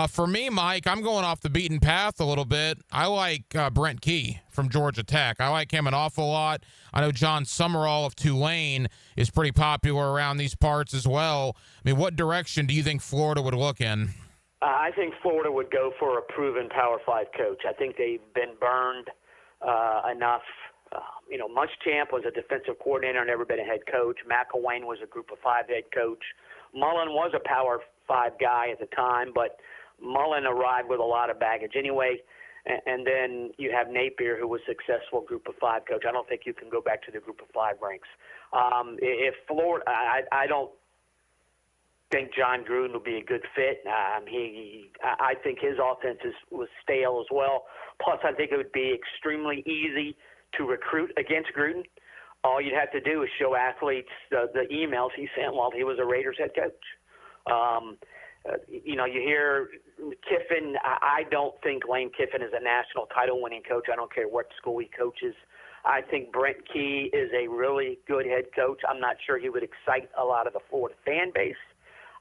For me, Mike, I'm going off the beaten path a little bit. I like Brent Key from Georgia Tech. I like him an awful lot. I know John Summerall of Tulane is pretty popular around these parts as well. I mean, what direction do you think Florida would look in? I think Florida would go for a proven Power 5 coach. I think they've been burned enough. Muschamp was a defensive coordinator, never been a head coach. McElwain was a Group of 5 head coach. Mullen was a Power 5 guy at the time, but Mullen arrived with a lot of baggage anyway. And then you have Napier, who was a successful Group of 5 coach. I don't think you can go back to the Group of 5 ranks. If Florida, I don't think John Gruden will be a good fit. I think his offense was stale as well. Plus, I think it would be extremely easy to recruit against Gruden. all you'd have to do is show athletes the emails he sent while he was a Raiders head coach. You hear Kiffin. I don't think Lane Kiffin is a national title-winning coach. I don't care what school he coaches. I think Brent Key is a really good head coach. I'm not sure he would excite a lot of the Florida fan base.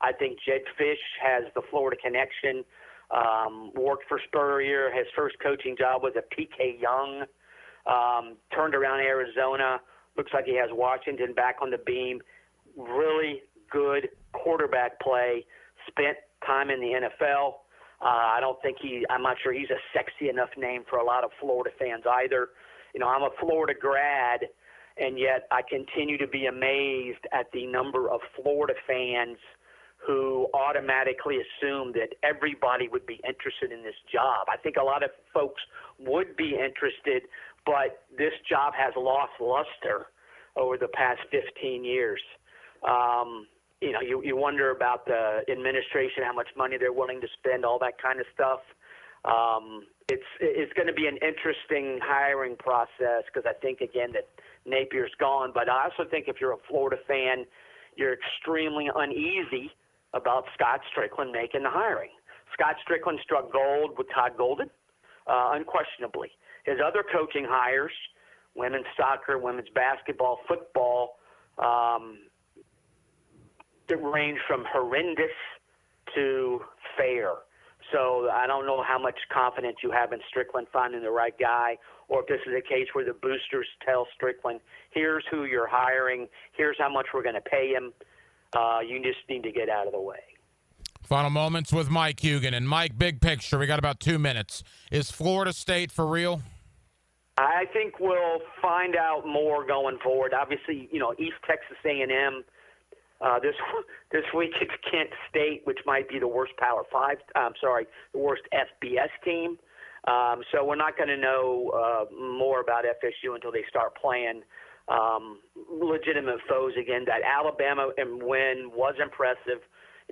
I think Jed Fish has the Florida connection, worked for Spurrier. His first coaching job was at PK Young, turned around Arizona. Looks like he has Washington back on the beam. Really good quarterback play. Spent time in the NFL. I'm not sure he's a sexy enough name for a lot of Florida fans either. I'm a Florida grad, and yet I continue to be amazed at the number of Florida fans who automatically assume that everybody would be interested in this job. I think a lot of folks would be interested, but this job has lost luster over the past 15 years. You wonder about the administration, how much money they're willing to spend, all that kind of stuff. It's going to be an interesting hiring process because I think, again, that Napier's gone. But I also think if you're a Florida fan, you're extremely uneasy about Scott Strickland making the hiring. Scott Strickland struck gold with Todd Golden, unquestionably. His other coaching hires, women's soccer, women's basketball, football, that range from horrendous to fair. So I don't know how much confidence you have in Strickland finding the right guy, or if this is a case where the boosters tell Strickland, here's who you're hiring, here's how much we're going to pay him. You just need to get out of the way. Final moments with Mike Hugan. And Mike, big picture, we got about 2 minutes. Is Florida State for real? I think we'll find out more going forward. Obviously, East Texas A&M. This week it's Kent State, which might be the worst the worst FBS team. So we're not going to know more about FSU until they start playing legitimate foes again. That Alabama win was impressive.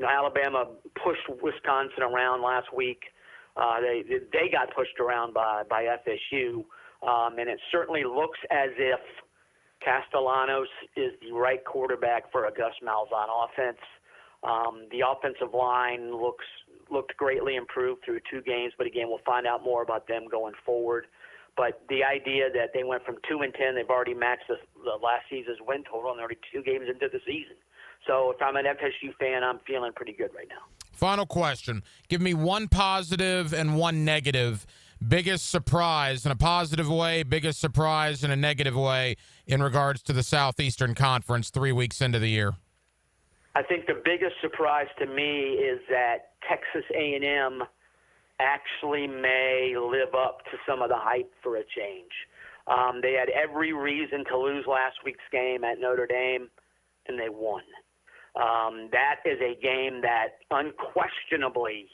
Alabama pushed Wisconsin around last week. They got pushed around by FSU, and it certainly looks as if Castellanos is the right quarterback for a Gus Malzahn offense. The offensive line looked greatly improved through 2 games, but again, we'll find out more about them going forward. But the idea that they went from 2-10, they've already matched the last season's win total, and they're already 2 games into the season. So if I'm an FSU fan, I'm feeling pretty good right now. Final question. Give me one positive and one negative. Biggest surprise in a positive way, biggest surprise in a negative way in regards to the Southeastern Conference 3 weeks into the year? I think the biggest surprise to me is that Texas A&M actually may live up to some of the hype for a change. They had every reason to lose last week's game at Notre Dame, and they won. That is a game that unquestionably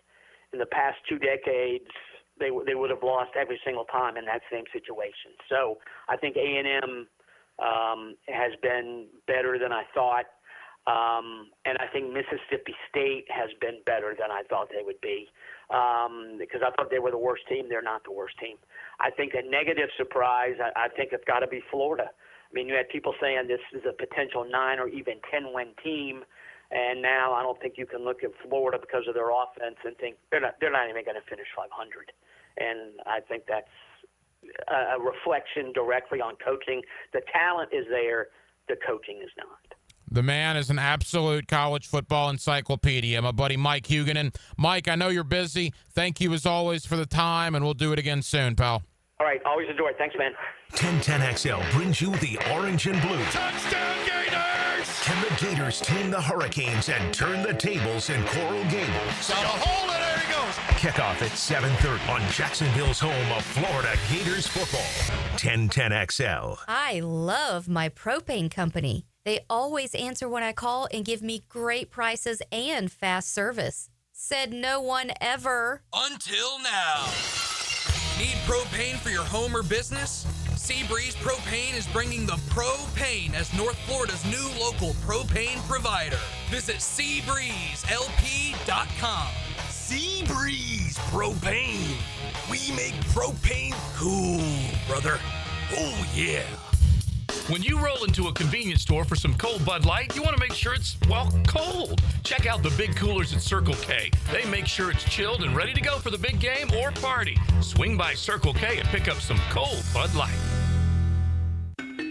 in the past 2 decades they would have lost every single time in that same situation. So I think A&M has been better than I thought. And I think Mississippi State has been better than I thought they would be, because I thought they were the worst team. They're not the worst team. I think a negative surprise, I think it's got to be Florida. I mean, you had people saying this is a potential 9 or even 10-win team, and now I don't think you can look at Florida because of their offense and think they're not even going to finish 500. And I think that's a reflection directly on coaching. The talent is there. The coaching is not. The man is an absolute college football encyclopedia, my buddy Mike Hugan. And Mike, I know you're busy. Thank you as always for the time, and we'll do it again soon, pal. All right, always enjoy it. Thanks, man. 1010XL brings you the orange and blue. Touchdown, Gators! Can the Gators tame the Hurricanes and turn the tables in Coral Gables? Got a hole, and there he goes. Kickoff at 7:30 on Jacksonville's home of Florida Gators football. 1010XL. I love my propane company. They always answer when I call and give me great prices and fast service. Said no one ever. Until now. Need propane for your home or business? Seabreeze Propane is bringing the propane as North Florida's new local propane provider. Visit SeabreezeLP.com. Seabreeze Propane. We make propane cool, brother. Oh, yeah. When you roll into a convenience store for some cold Bud Light, you want to make sure it's, well, cold. Check out the big coolers at Circle K. They make sure it's chilled and ready to go for the big game or party. Swing by Circle K and pick up some cold Bud Light.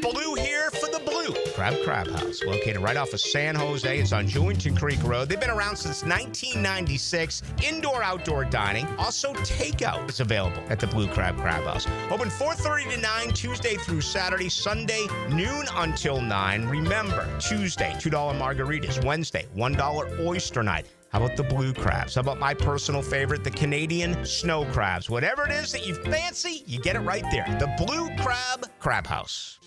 Blue here for the Blue Crab House, located right off of San Jose. It's on Jewington Creek Road. They've been around since 1996. Indoor-outdoor dining. Also, takeout is available at the Blue Crab House. Open 4:30 to 9, Tuesday through Saturday. Sunday, noon until 9. Remember, Tuesday, $2 margaritas. Wednesday, $1 oyster night. How about the blue crabs? How about my personal favorite, the Canadian snow crabs? Whatever it is that you fancy, you get it right there. The Blue Crab House.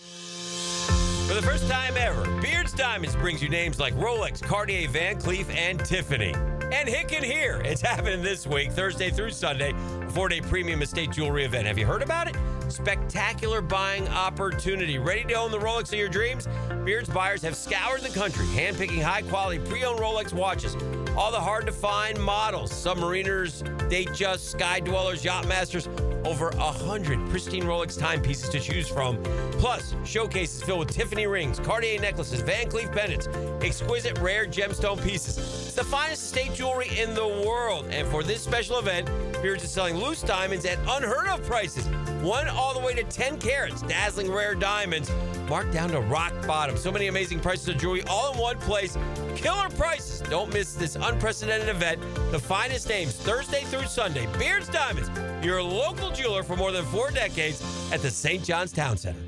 For the first time ever, Beard's Diamonds brings you names like Rolex, Cartier, Van Cleef, and Tiffany. And Hicken here. It's happening this week, Thursday through Sunday, a 4-day premium estate jewelry event. Have you heard about it? Spectacular buying opportunity. Ready to own the Rolex of your dreams? Beard's buyers have scoured the country, handpicking high-quality pre-owned Rolex watches. All the hard-to-find models, submariners, Datejust, Sky Dwellers, Yacht Masters, over 100 pristine Rolex timepieces to choose from. Plus, showcases filled with Tiffany rings, Cartier necklaces, Van Cleef pendants, exquisite rare gemstone pieces. It's the finest estate jewelry in the world. And for this special event, Beards is selling loose diamonds at unheard of prices. 1 all the way to 10 carats, dazzling rare diamonds, marked down to rock bottom. So many amazing prices of jewelry all in one place. Killer prices. Don't miss this unprecedented event. The finest names, Thursday through Sunday. Beards Diamonds, your local jeweler for more than 4 decades at the St. John's Town Center.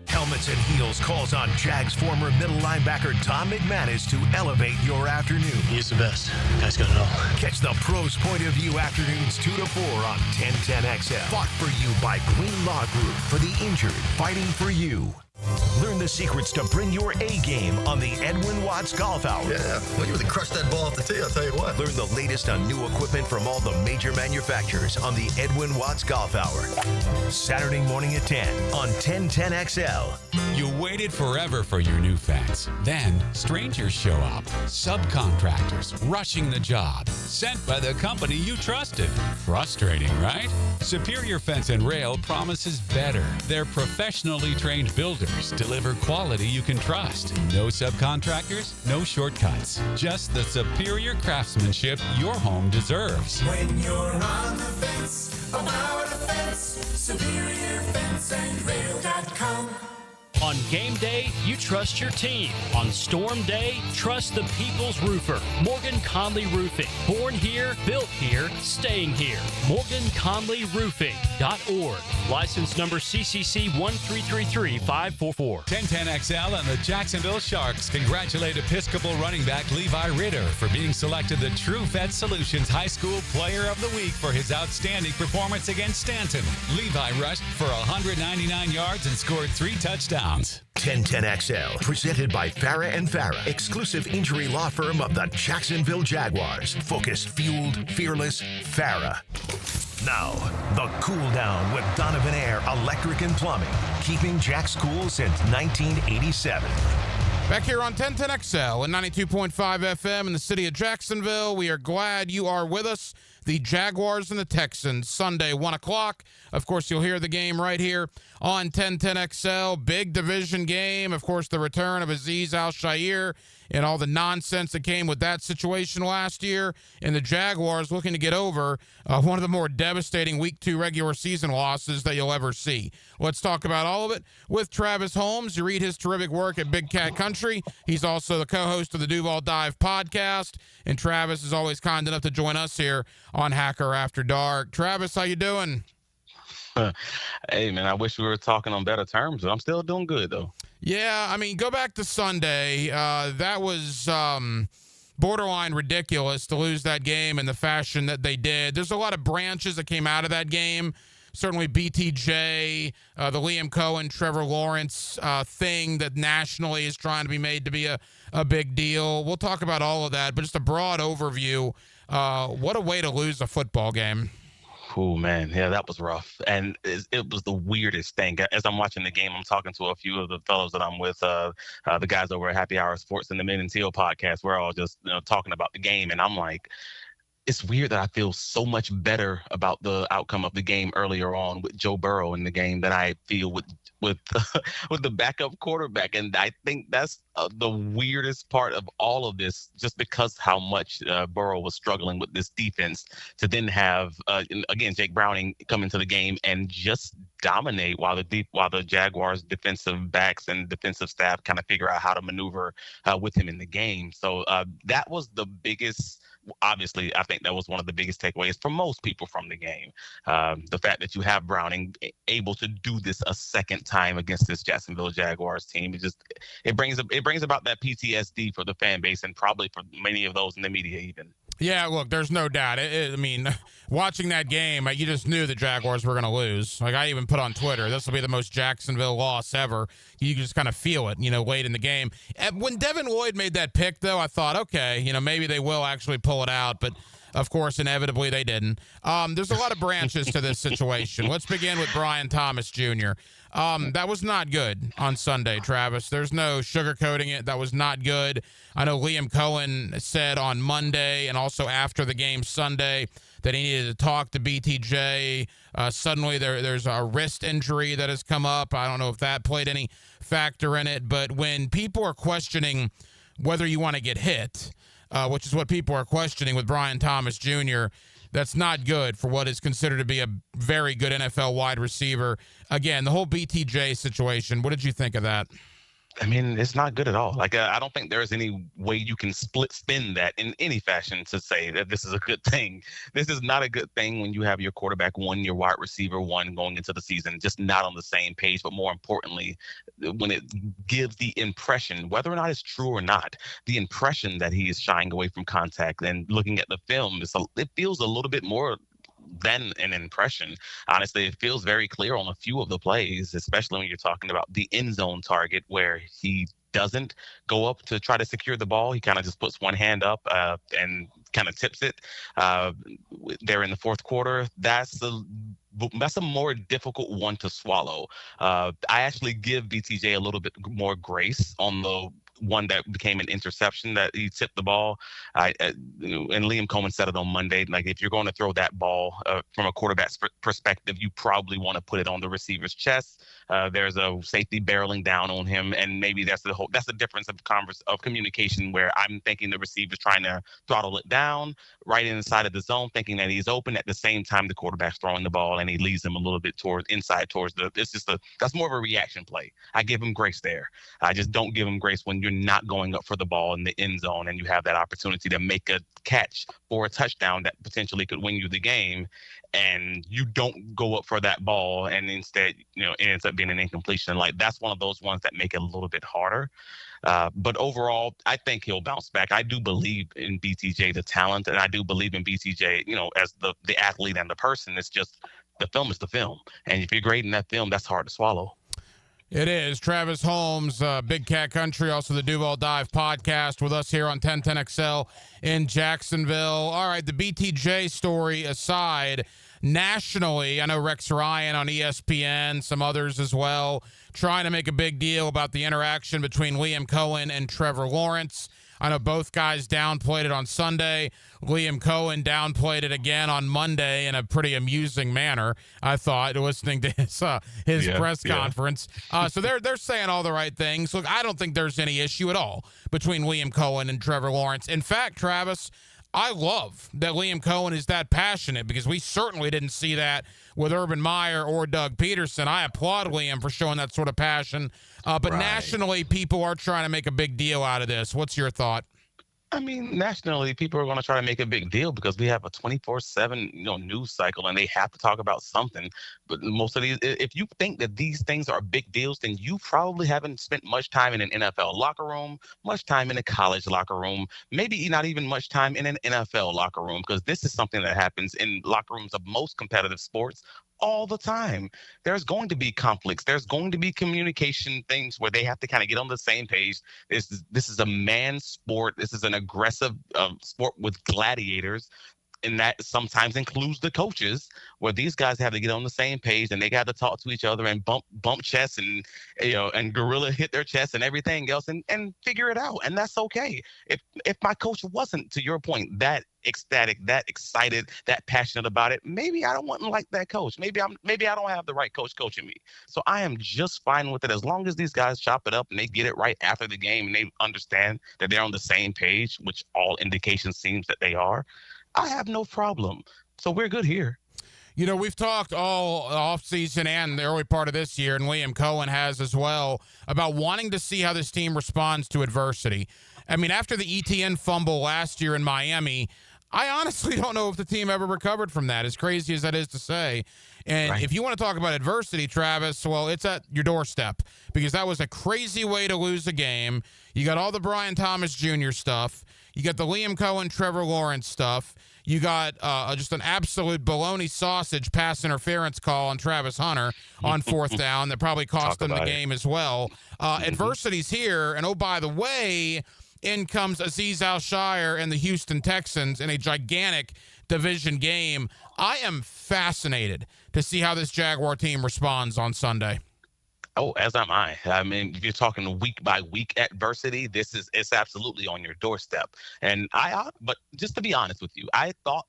Helmets and Heels calls on Jags former middle linebacker Tom McManus to elevate your afternoon. He's the best. Guy's got it all. Catch the pros' point of view afternoons 2 to 4 on 1010XL. Fought for you by Green Law Group, for the injured, fighting for you. Learn the secrets to bring your A game on the Edwin Watts Golf Hour. Yeah, well, you really crushed that ball off the tee, I'll tell you what. Learn the latest on new equipment from all the major manufacturers on the Edwin Watts Golf Hour. Saturday morning at 10 on 1010XL. You waited forever for your new fence. Then strangers show up. Subcontractors rushing the job. Sent by the company you trusted. Frustrating, right? Superior Fence and Rail promises better. They're professionally trained builders. Deliver quality you can trust. No subcontractors, no shortcuts. Just the superior craftsmanship your home deserves. When you're on the fence, about a fence, superiorfenceandrail.com. On game day, you trust your team. On storm day, trust the people's roofer, Morgan Conley Roofing. Born here, built here, staying here. MorganConleyRoofing.org. License number CCC 1333544. 1010XL and the Jacksonville Sharks congratulate Episcopal running back Levi Ritter for being selected the True Vet Solutions High School Player of the Week for his outstanding performance against Stanton. Levi rushed for 199 yards and scored 3 touchdowns. 1010XL, presented by Farah and Farah, exclusive injury law firm of the Jacksonville Jaguars. Focused, fueled, fearless, Farah. Now, the cool down with Donovan Air Electric and Plumbing, keeping Jack's cool since 1987. Back here on 1010XL and 92.5 FM in the city of Jacksonville, we are glad you are with us. The Jaguars and the Texans, Sunday, 1 o'clock. Of course, you'll hear the game right here on 1010XL. Big division game. Of course, the return of Azeez Al-Shaair and all the nonsense that came with that situation last year. And the Jaguars looking to get over one of the more devastating Week 2 regular season losses that you'll ever see. Let's talk about all of it with Travis Holmes. You read his terrific work at Big Cat Country. He's also the co-host of the Duval Dive podcast. And Travis is always kind enough to join us here on Hacker After Dark. Travis, how you doing? Hey, man, I wish we were talking on better terms, but I'm still doing good, though. Yeah, I mean, go back to Sunday. That was borderline ridiculous to lose that game in the fashion that they did. There's a lot of branches that came out of that game. Certainly BTJ, the Liam Cohen, Trevor Lawrence thing that nationally is trying to be made to be a big deal. We'll talk about all of that, but just a broad overview. What a way to lose a football game. Oh, man. Yeah, that was rough. And it was the weirdest thing. As I'm watching the game, I'm talking to a few of the fellows that I'm with, the guys over at Happy Hour Sports and the Men in Teal podcast. We're all just talking about the game. And I'm like, it's weird that I feel so much better about the outcome of the game earlier on with Joe Burrow in the game than I feel with with the backup quarterback. And I think that's the weirdest part of all of this, just because how much Burrow was struggling with this defense, to then have again Jake Browning come into the game and just dominate while the Jaguars defensive backs and defensive staff kind of figure out how to maneuver with him in the game. So that was the biggest. Obviously, I think that was one of the biggest takeaways for most people from the game. The fact that you have Browning able to do this a second time against this Jacksonville Jaguars team, it brings about that PTSD for the fan base and probably for many of those in the media even. Yeah, look, there's no doubt. I mean, watching that game, you just knew the Jaguars were going to lose. Like, I even put on Twitter, this will be the most Jacksonville loss ever. You just kind of feel it, late in the game. And when Devin Lloyd made that pick, though, I thought, okay, maybe they will actually pull it out. But, of course, inevitably they didn't. There's a lot of branches to this situation. Let's begin with Brian Thomas Jr. That was not good on Sunday, Travis. There's no sugarcoating it. That was not good. I know Liam Cohen said on Monday and also after the game Sunday that he needed to talk to BTJ. Suddenly there's a wrist injury that has come up. I don't know if that played any factor in it. But when people are questioning whether you want to get hit, which is what people are questioning with Brian Thomas Jr., that's not good for what is considered to be a very good NFL wide receiver. Again, the whole BTJ situation, what did you think of that? I mean, it's not good at all. Like, I don't think there's any way you can spin that in any fashion to say that this is a good thing. This is not a good thing when you have your quarterback one, your wide receiver one going into the season, just not on the same page. But more importantly, when it gives the impression, whether or not it's true or not, the impression that he is shying away from contact. And looking at the film, it feels a little bit more than an impression. Honestly, it feels very clear on a few of the plays, especially when you're talking about the end zone target where he doesn't go up to try to secure the ball. He kind of just puts one hand up and kind of tips it there in the fourth quarter. That's a more difficult one to swallow. I actually give BTJ a little bit more grace on the one that became an interception that he tipped the ball. And Liam Cohen said it on Monday. Like, if you're going to throw that ball from a quarterback's perspective, you probably want to put it on the receiver's chest. There's a safety barreling down on him, and maybe that's the difference of communication, where I'm thinking the receiver's trying to throttle it down right inside of the zone, thinking that he's open. At the same time, the quarterback's throwing the ball, and he leads him a little bit towards that's more of a reaction play. I give him grace there. I just don't give him grace when you're not going up for the ball in the end zone and you have that opportunity to make a catch for a touchdown that potentially could win you the game, and you don't go up for that ball, and instead, it ends up being an incompletion. Like, that's one of those ones that make it a little bit harder. But overall, I think he'll bounce back. I do believe in BTJ, the talent, and I do believe in BTJ, as the athlete and the person. It's just the film is the film. And if you're grading that film, that's hard to swallow. It is. Travis Holmes, Big Cat Country, also the Duval Dive podcast with us here on 1010XL in Jacksonville. All right, the BTJ story aside, nationally, I know Rex Ryan on ESPN, some others as well, trying to make a big deal about the interaction between Liam Cohen and Trevor Lawrence. I know both guys downplayed it on Sunday. Liam Cohen downplayed it again on Monday in a pretty amusing manner, I thought, listening to his press conference. So they're saying all the right things. Look, I don't think there's any issue at all between Liam Cohen and Trevor Lawrence. In fact, Travis, I love that Liam Cohen is that passionate, because we certainly didn't see that with Urban Meyer or Doug Peterson. I applaud Liam for showing that sort of passion. But nationally, people are trying to make a big deal out of this. What's your thought? I mean, nationally, people are going to try to make a big deal because we have a 24/7, news cycle, and they have to talk about something. But most of these, if you think that these things are big deals, then you probably haven't spent much time in an NFL locker room, much time in a college locker room, maybe not even much time in an NFL locker room, because this is something that happens in locker rooms of most competitive sports all the time. There's going to be conflicts. There's going to be communication things where they have to kind of get on the same page. This is a man's sport. This is an aggressive sport with gladiators. and that sometimes includes the coaches, where these guys have to get on the same page and they got to talk to each other and bump chests and and gorilla hit their chests and everything else and figure it out. And that's okay. If my coach wasn't, to your point, that ecstatic, that excited, that passionate about it, maybe I don't want to like that coach. Maybe I don't have the right coach coaching me. So I am just fine with it as long as these guys chop it up and they get it right after the game and they understand that they're on the same page, which all indications seems that they are. I have no problem. So we're good here. We've talked all offseason and the early part of this year, and Liam Cohen has as well, about wanting to see how this team responds to adversity. I mean, after the ETN fumble last year in Miami, I honestly don't know if the team ever recovered from that, as crazy as that is to say. And if you want to talk about adversity, Travis, well, it's at your doorstep, because that was a crazy way to lose a game. You got all the Brian Thomas Jr. stuff. You got the Liam Cohen, Trevor Lawrence stuff. You got just an absolute bologna sausage pass interference call on Travis Hunter on fourth down that probably cost them the game as well. Adversity's here. And, oh, by the way, in comes Azeez Al-Shaair and the Houston Texans in a gigantic division game. I am fascinated to see how this Jaguar team responds on Sunday. Oh, as am I. I mean, if you're talking week by week adversity, it's absolutely on your doorstep. And but just to be honest with you, I thought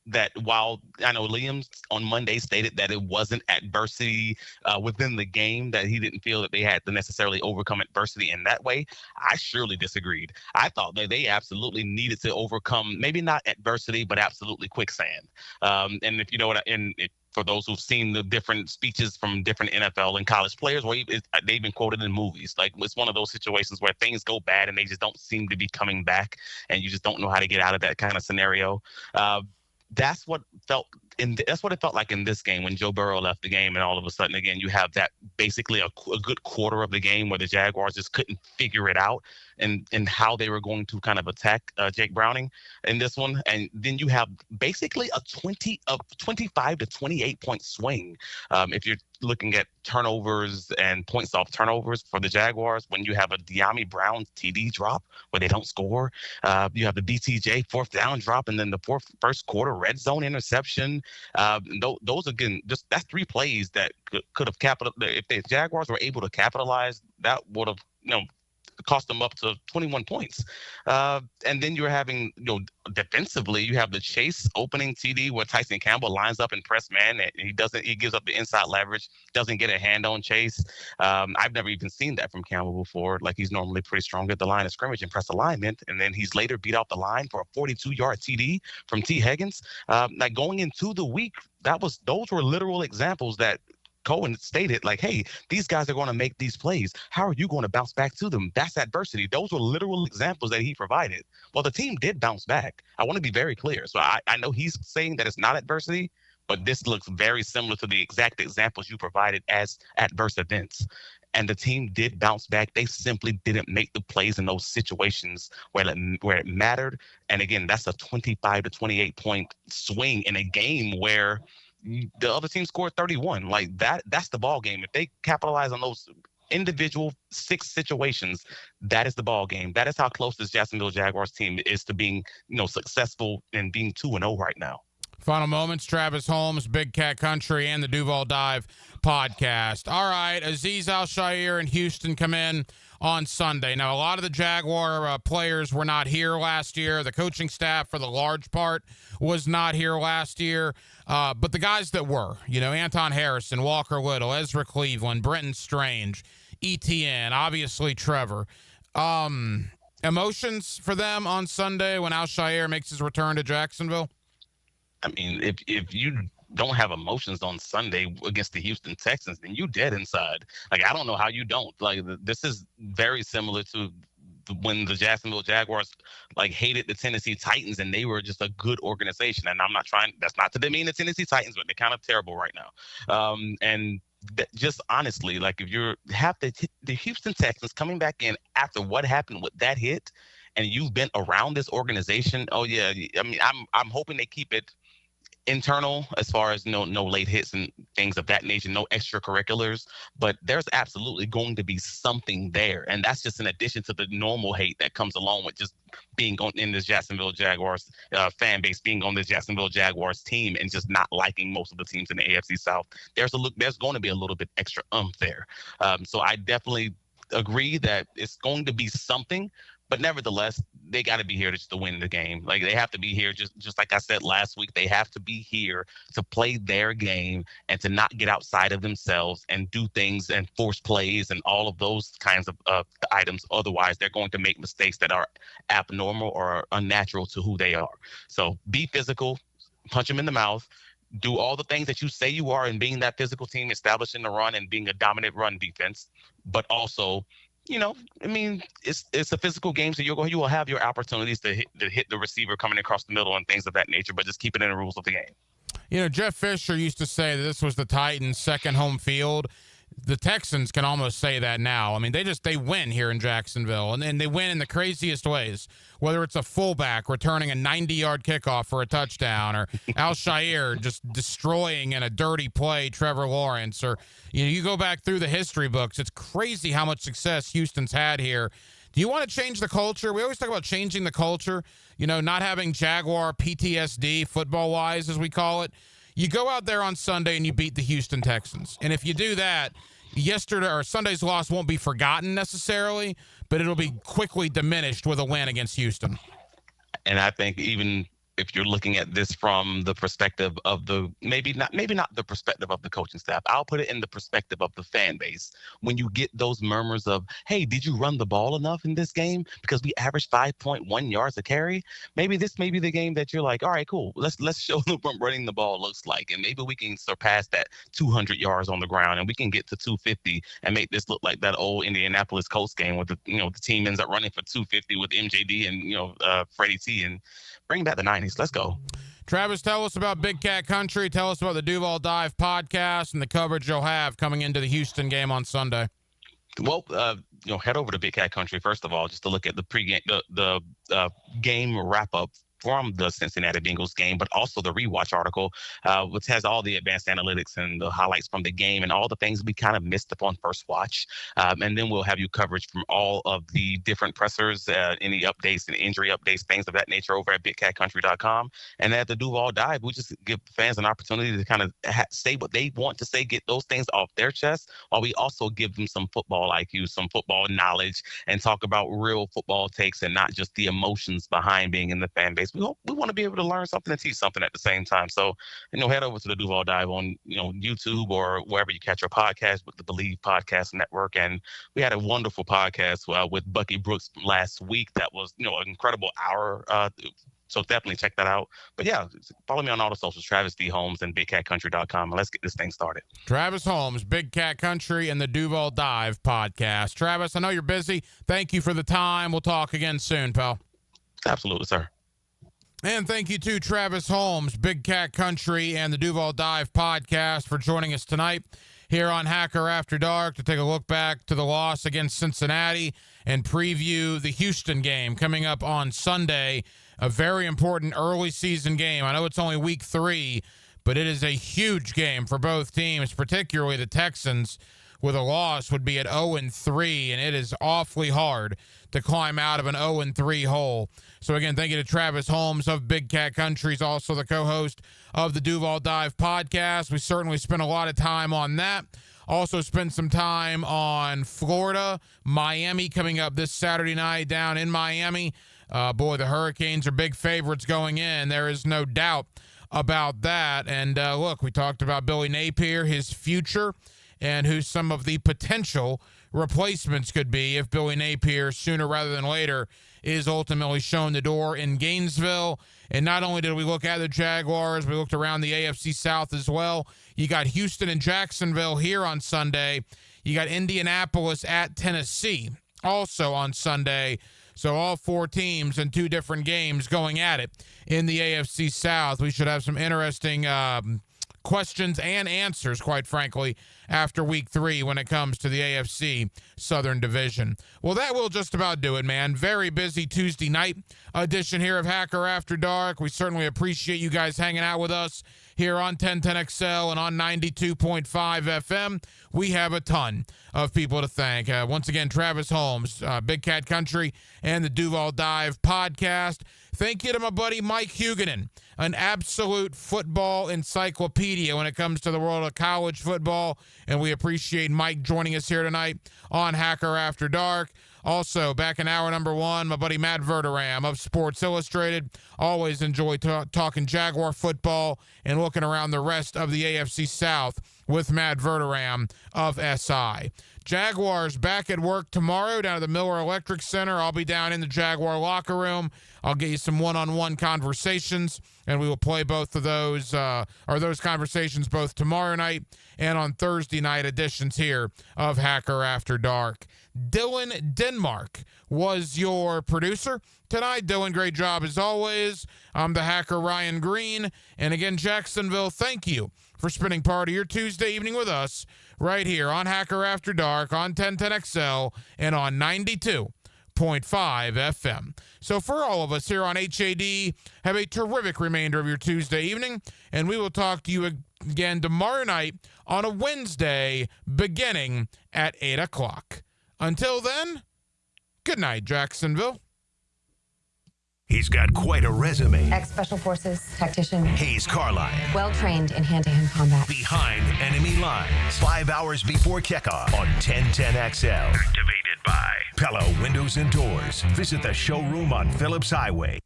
that while I know Liam on Monday stated that it wasn't adversity within the game, that he didn't feel that they had to necessarily overcome adversity in that way, I surely disagreed. I thought that they absolutely needed to overcome, maybe not adversity, but absolutely quicksand. And if you know what, for those who've seen the different speeches from different NFL and college players, where they've been quoted in movies. Like, it's one of those situations where things go bad and they just don't seem to be coming back, and you just don't know how to get out of that kind of scenario. That's what it felt like in this game when Joe Burrow left the game, and all of a sudden, again, you have that basically a good quarter of the game where the Jaguars just couldn't figure it out and how they were going to kind of attack Jake Browning in this one. And then you have basically a 25 to 28 point swing. If you're looking at turnovers and points off turnovers for the Jaguars, when you have a De'Ami Brown TD drop where they don't score, you have the BTJ fourth down drop, and then the first quarter red zone interception. Those again, just that's three plays that could have if the Jaguars were able to capitalize, that would have cost them up to 21 points. And then you're having, defensively, you have the Chase opening TD where Tyson Campbell lines up in press man, and he gives up the inside leverage, doesn't get a hand on Chase. I've never even seen that from Campbell before. Like, he's normally pretty strong at the line of scrimmage and press alignment, and then he's later beat off the line for a 42-yard TD from T. Higgins. Like, going into the week, those were literal examples that Cohen stated, like, hey, these guys are going to make these plays. How are you going to bounce back to them? That's adversity. Those were literal examples that he provided. Well, the team did bounce back. I want to be very clear. So I know he's saying that it's not adversity, but this looks very similar to the exact examples you provided as adverse events. And the team did bounce back. They simply didn't make the plays in those situations where it mattered. And again, that's a 25 to 28 point swing in a game where the other team scored 31. Like, that's the ball game. If they capitalize on those individual 6 situations, that is the ball game. That is how close this Jacksonville Jaguars team is to being, successful and being 2-0 right now. Final moments, Travis Holmes, Big Cat Country, and the Duval Dive podcast. All right, Azeez Al-Shaair and Houston come in on Sunday. Now, a lot of the Jaguar players were not here last year. The coaching staff, for the large part, was not here last year. But the guys that were, Anton Harrison, Walker Little, Ezra Cleveland, Brenton Strange, ETN, obviously Trevor. Emotions for them on Sunday when Al-Shaair makes his return to Jacksonville? I mean, if you don't have emotions on Sunday against the Houston Texans, then you dead inside. Like, I don't know how you don't. Like, this is very similar to when the Jacksonville Jaguars hated the Tennessee Titans, and they were just a good organization. And I'm not trying, that's not to demean the Tennessee Titans, but they're kind of terrible right now. And just honestly, if you have the Houston Texans coming back in after what happened with that hit, and you've been around this organization, oh yeah, I mean, I'm hoping they keep it internal as far as no late hits and things of that nature, no extracurriculars, but there's absolutely going to be something there. And that's just in addition to the normal hate that comes along with just being in this Jacksonville Jaguars fan base, being on this Jacksonville Jaguars team and just not liking most of the teams in the AFC South. There's going to be a little bit extra there. So I definitely agree that it's going to be something, but nevertheless, they got to be here to win the game. Like, they have to be here, just like I said last week, they have to be here to play their game and to not get outside of themselves and do things and force plays and all of those kinds of items. Otherwise, they're going to make mistakes that are abnormal or unnatural to who they are. So be physical, punch them in the mouth, do all the things that you say you are in being that physical team, establishing the run and being a dominant run defense, but also, it's a physical game, so you will have your opportunities to hit the receiver coming across the middle and things of that nature, but just keep it in the rules of the game. Jeff Fisher used to say that this was the Titans' second home field. The Texans can almost say that now. I mean, they win here in Jacksonville, and they win in the craziest ways, whether it's a fullback returning a 90-yard kickoff for a touchdown, or Al-Shaair just destroying in a dirty play Trevor Lawrence, or you go back through the history books. It's crazy how much success Houston's had here. Do you want to change the culture? We always talk about changing the culture, not having Jaguar PTSD, football-wise, as we call it. You go out there on Sunday and you beat the Houston Texans. And if you do that, Sunday's loss won't be forgotten necessarily, but it'll be quickly diminished with a win against Houston. And I think even if you're looking at this from the perspective of maybe not the perspective of the coaching staff, I'll put it in the perspective of the fan base. When you get those murmurs of, hey, did you run the ball enough in this game? Because we averaged 5.1 yards a carry. Maybe this may be the game that you're like, all right, cool. Let's show them what running the ball looks like. And maybe we can surpass that 200 yards on the ground and we can get to 250 and make this look like that old Indianapolis Colts game where the team ends up running for 250 with MJD and, Freddie T, and bring back the 90s. Let's go. Travis, tell us about Big Cat Country. Tell us about the Duval Dive podcast and the coverage you'll have coming into the Houston game on Sunday. Well, head over to Big Cat Country, first of all, just to look at the pregame, the game wrap-up from the Cincinnati Bengals game, but also the rewatch article, which has all the advanced analytics and the highlights from the game and all the things we kind of missed upon first watch. And then we'll have you coverage from all of the different pressers, any updates and injury updates, things of that nature over at bigcatcountry.com. And at the Duval Dive, we just give fans an opportunity to kind of say what they want to say, get those things off their chest, while we also give them some football IQ, some football knowledge, and talk about real football takes and not just the emotions behind being in the fan base. We want to be able to learn something and teach something at the same time. So, head over to the Duval Dive on, YouTube or wherever you catch your podcast with the Believe Podcast Network. And we had a wonderful podcast with Bucky Brooks last week. That was, an incredible hour. So definitely check that out. But yeah, follow me on all the socials, Travis D. Holmes and BigCatCountry.com. And let's get this thing started. Travis Holmes, Big Cat Country, and the Duval Dive podcast. Travis, I know you're busy. Thank you for the time. We'll talk again soon, pal. Absolutely, sir. And thank you to Travis Holmes, Big Cat Country, and the Duval Dive podcast for joining us tonight here on Hacker After Dark to take a look back to the loss against Cincinnati and preview the Houston game coming up on Sunday, a very important early season game. I know it's only week 3, but it is a huge game for both teams, particularly the Texans. With a loss would be at 0-3, and it is awfully hard to climb out of an 0-3 hole. So again, thank you to Travis Holmes of Big Cat Country. He's also the co-host of the Duval Dive podcast. We certainly spent a lot of time on that. Also spent some time on Florida, Miami coming up this Saturday night down in Miami. Boy, the Hurricanes are big favorites going in. There is no doubt about that. And look, we talked about Billy Napier, his future, and who some of the potential replacements could be if Billy Napier, sooner rather than later, is ultimately shown the door in Gainesville. And not only did we look at the Jaguars, we looked around the AFC South as well. You got Houston and Jacksonville here on Sunday. You got Indianapolis at Tennessee also on Sunday. So all 4 teams in 2 different games going at it in the AFC South. We should have some interesting questions and answers, quite frankly, after week 3 when it comes to the AFC Southern Division. Well, that will just about do it, man. Very busy Tuesday night edition here of Hacker After Dark. We certainly appreciate you guys hanging out with us here on 1010XL and on 92.5 FM. We have a ton of people to thank. Once again, Travis Holmes, Big Cat Country, and the Duval Dive podcast. Thank you to my buddy Mike Hugan, an absolute football encyclopedia when it comes to the world of college football. And we appreciate Mike joining us here tonight on Hacker After Dark. Also, back in hour number 1, my buddy Matt Verram of Sports Illustrated. Always enjoy talking Jaguar football and looking around the rest of the AFC South with Matt Verram of SI. Jaguars back at work tomorrow down at the Miller Electric Center. I'll be down in the Jaguar locker room. I'll get you some one-on-one conversations, and we will play both of those, those conversations both tomorrow night and on Thursday night editions here of Hacker After Dark. Dylan Denmark was your producer tonight. Dylan, great job as always. I'm the Hacker Ryan Green. And again, Jacksonville, thank you for spending part of your Tuesday evening with us right here on Hacker After Dark on 1010XL and on 92.5 FM. So for all of us here on HAD, have a terrific remainder of your Tuesday evening, and we will talk to you again tomorrow night on a Wednesday beginning at 8 o'clock. Until then, good night, Jacksonville. He's got quite a resume. Ex-Special Forces tactician. Hayes Carline. Well-trained in hand-to-hand combat. Behind enemy lines. 5 hours before kickoff on 1010XL. Activated by Pella Windows and Doors. Visit the showroom on Phillips Highway.